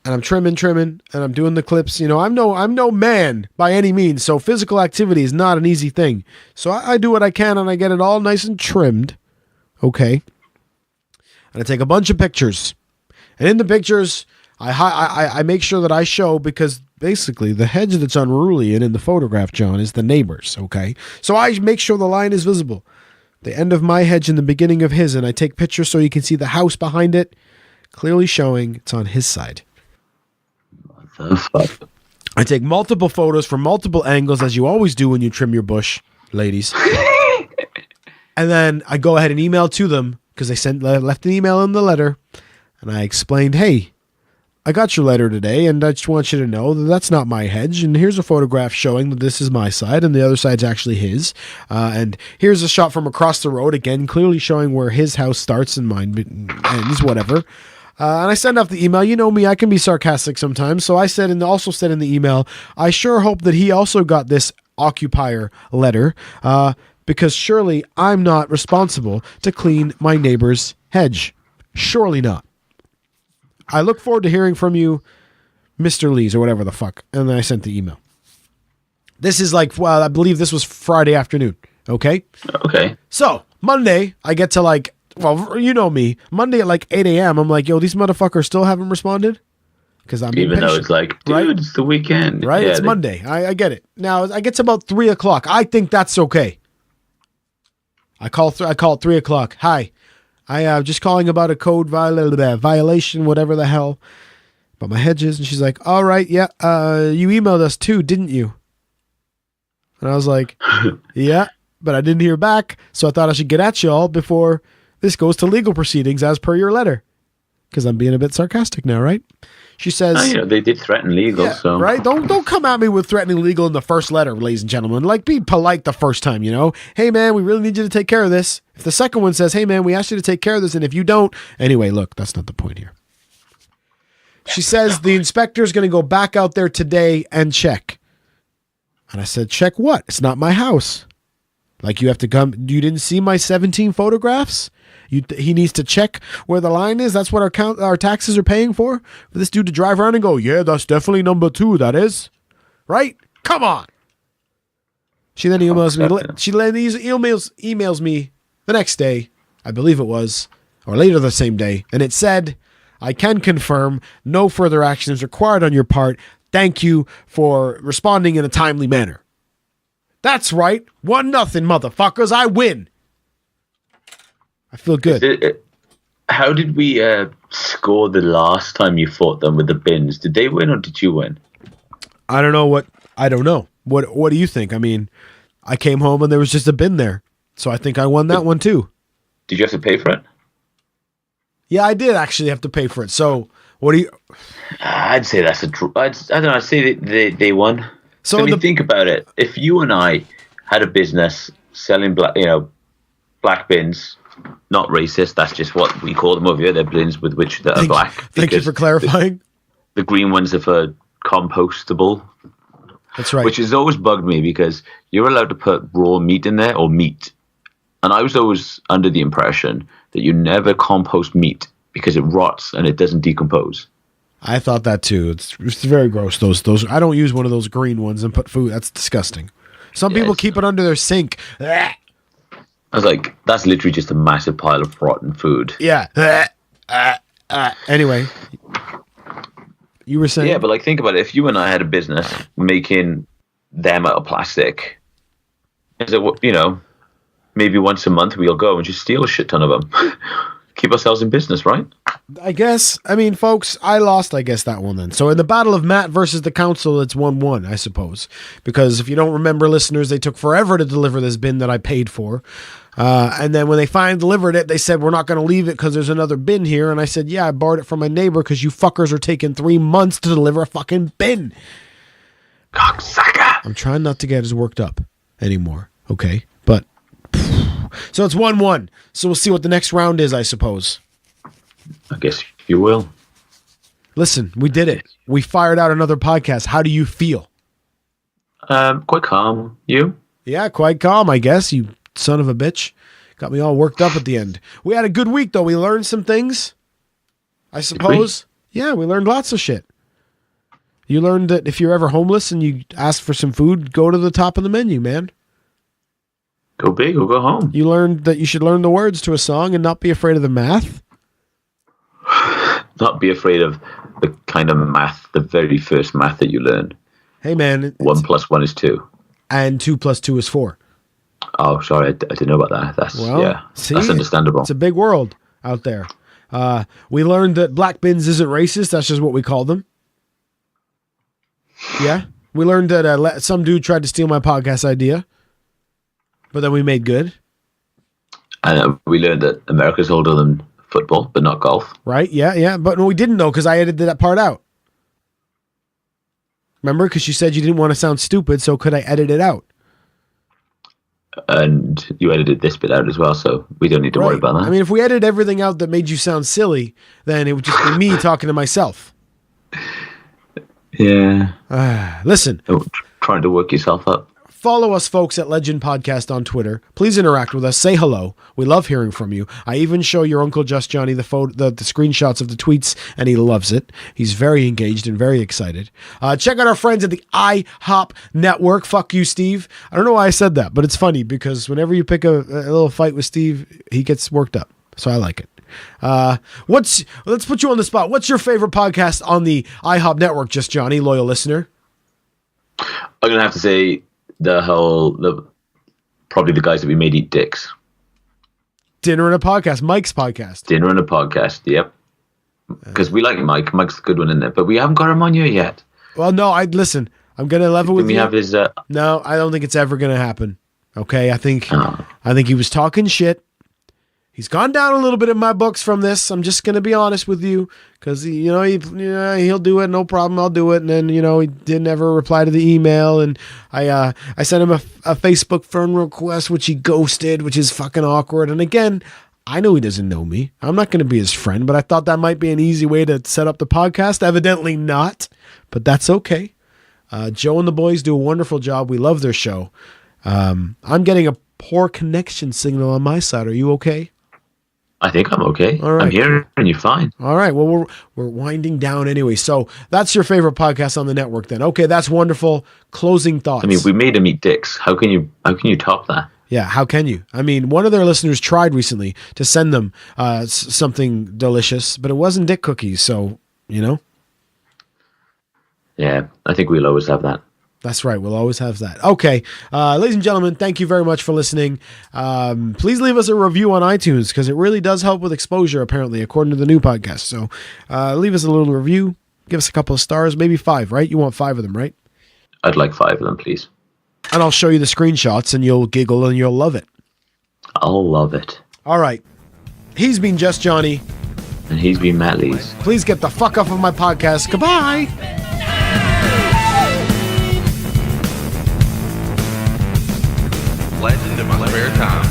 And I'm trimming, and I'm doing the clips. You know, I'm no man by any means, so physical activity is not an easy thing. So I do what I can and I get it all nice and trimmed, okay. And I take a bunch of pictures. And in the pictures, I make sure that I show, because basically the hedge that's unruly and in the photograph, John, is the neighbor's, okay? So I make sure the line is visible. The end of my hedge and the beginning of his, and I take pictures so you can see the house behind it, clearly showing it's on his side. What the fuck? I take multiple photos from multiple angles, as you always do when you trim your bush, ladies. And then I go ahead and email to them, because they left an email in the letter, and I explained, hey, I got your letter today, and I just want you to know that that's not my hedge, and here's a photograph showing that this is my side, and the other side's actually his, and here's a shot from across the road, again, clearly showing where his house starts and mine ends, whatever. And I send off the email. You know me, I can be sarcastic sometimes, so I said, and also said in the email, I sure hope that he also got this occupier letter, because surely I'm not responsible to clean my neighbor's hedge. Surely not. I look forward to hearing from you, Mr. Lees, or whatever the fuck. And then I sent the email. This is like, well, I believe this was Friday afternoon. Okay? Okay. So, Monday, I get to like, well, you know me. Monday at like 8 a.m., I'm like, yo, these motherfuckers still haven't responded? Because I'm Even impatient, though it's like, dude, right? It's the weekend. Right? Yeah, It's Monday. I get it. Now, I get to about 3 o'clock. I think that's okay. I call at 3 o'clock. Hi. I just calling about a code violation, whatever the hell, about my hedges. And she's like, all right, yeah, you emailed us too, didn't you? And I was like, yeah, but I didn't hear back, so I thought I should get at y'all before this goes to legal proceedings as per your letter. Because I'm being a bit sarcastic now, right? She says, they did threaten legal, yeah, so right. Don't come at me with threatening legal in the first letter, ladies and gentlemen. Like, be polite the first time, you know. Hey man, we really need you to take care of this. If the second one says, hey man, we asked you to take care of this, and if you don't, anyway, look, that's not the point here. She says the inspector's going to go back out there today and check. And I said, check what? It's not my house. Like, you have to come. You didn't see my 17 photographs? He needs to check where the line is. That's what our taxes are paying for this dude to drive around and go, yeah, that's definitely number 2. That is right. Come on. She then emails me. She then emails me the next day, I believe it was, or later the same day, and it said, I can confirm no further action is required on your part. Thank you for responding in a timely manner. That's right. 1-0, motherfuckers. I win. I feel good. How did we score the last time you fought them with the bins? Did they win or did you win? I don't know. What do you think? I mean, I came home and there was just a bin there. So I think I won that one too. Did you have to pay for it? Yeah, I did actually have to pay for it. So what do you... I'd say that's a draw. I don't know. I'd say they won. So I mean, think about it. If you and I had a business selling black bins... Not racist. That's just what we call them over here. They're bins with which that are black. Thank you for clarifying. The green ones are for compostable. That's right. Which has always bugged me because you're allowed to put raw meat in there or meat, and I was always under the impression that you never compost meat because it rots and it doesn't decompose. I thought that too. It's very gross. Those I don't use one of those green ones and put food. That's disgusting. Some people keep it under their sink. I was like, that's literally just a massive pile of rotten food. Yeah. Anyway, you were saying? Yeah, but like, think about it. If you and I had a business making them out of plastic, is it, you know, maybe once a month we'll go and just steal a shit ton of them. Keep ourselves in business, right? I guess. I mean, folks, I lost, I guess, that one then. So in the battle of Matt versus the council, it's 1-1, I suppose. Because if you don't remember, listeners, they took forever to deliver this bin that I paid for. And then when they finally delivered it, they said, we're not going to leave it because there's another bin here. And I said, yeah, I borrowed it from my neighbor because you fuckers are taking 3 months to deliver a fucking bin. Cocksucker. I'm trying not to get as worked up anymore, okay? But, so it's 1-1. So we'll see what the next round is, I suppose. I guess you will. Listen, we did it. We fired out another podcast. How do you feel? Quite calm. You? Yeah, quite calm, I guess, you son of a bitch. Got me all worked up at the end. We had a good week, though. We learned some things, I suppose. Yeah, we learned lots of shit. You learned that if you're ever homeless and you ask for some food, go to the top of the menu, man. Go big or go home. You learned that you should learn the words to a song and not be afraid of the math. Not be afraid of the kind of math, the very first math that you learn. Hey, man. 1 + 1 is 2. And 2 + 2 is 4. Oh, sorry. I didn't know about that. That's, see, that's understandable. It's a big world out there. We learned that black bins isn't racist. That's just what we call them. Yeah. We learned that some dude tried to steal my podcast idea, but then we made good. And we learned that America's older than football, but not golf. Right? Yeah. But no, we didn't know because I edited that part out. Remember? Because you said you didn't want to sound stupid, so could I edit it out? And you edited this bit out as well, so we don't need to worry about that. I mean, if we edited everything out that made you sound silly, then it would just be me talking to myself. Yeah. Listen. Trying to work yourself up. Follow us, folks, at Legend Podcast on Twitter. Please interact with us. Say hello. We love hearing from you. I even show your Uncle Just Johnny the screenshots of the tweets, and he loves it. He's very engaged and very excited. Check out our friends at the IHOP Network. Fuck you, Steve. I don't know why I said that, but it's funny because whenever you pick a little fight with Steve, he gets worked up. So I like it. Let's put you on the spot. What's your favorite podcast on the IHOP Network, Just Johnny, loyal listener? I'm going to have to say probably the guys that we made eat dicks. Dinner and a Podcast, Mike's podcast. Dinner and a Podcast, yep. Because we like Mike. Mike's a good one in there, but we haven't got him on here yet. Well, no, listen. I'm going to level with you. Have his, No, I don't think it's ever going to happen. Okay, I think he was talking shit. He's gone down a little bit in my books from this. I'm just going to be honest with you because, he'll do it. No problem. I'll do it. And then, he didn't ever reply to the email. And I sent him a Facebook friend request, which he ghosted, which is fucking awkward. And again, I know he doesn't know me. I'm not going to be his friend, but I thought that might be an easy way to set up the podcast. Evidently not, but that's okay. Joe and the boys do a wonderful job. We love their show. I'm getting a poor connection signal on my side. Are you okay? I think I'm okay. All right. I'm here and you're fine. All right. Well, we're winding down anyway. So that's your favorite podcast on the network then. Okay, that's wonderful. Closing thoughts. I mean, we made him eat dicks. How can you top that? Yeah, how can you? I mean, one of their listeners tried recently to send them something delicious, but it wasn't dick cookies, so, Yeah, I think we'll always have that. That's right. We'll always have that. Okay. Ladies and gentlemen, thank you very much for listening. Please leave us a review on iTunes because it really does help with exposure, apparently, according to the new podcast. So leave us a little review. Give us a couple of stars, maybe 5, right? You want 5 of them, right? I'd like 5 of them, please. And I'll show you the screenshots and you'll giggle and you'll love it. I'll love it. All right. He's been Just Johnny. And he's been Matt Lees. Please get the fuck off of my podcast. Goodbye. Legend in my spare time.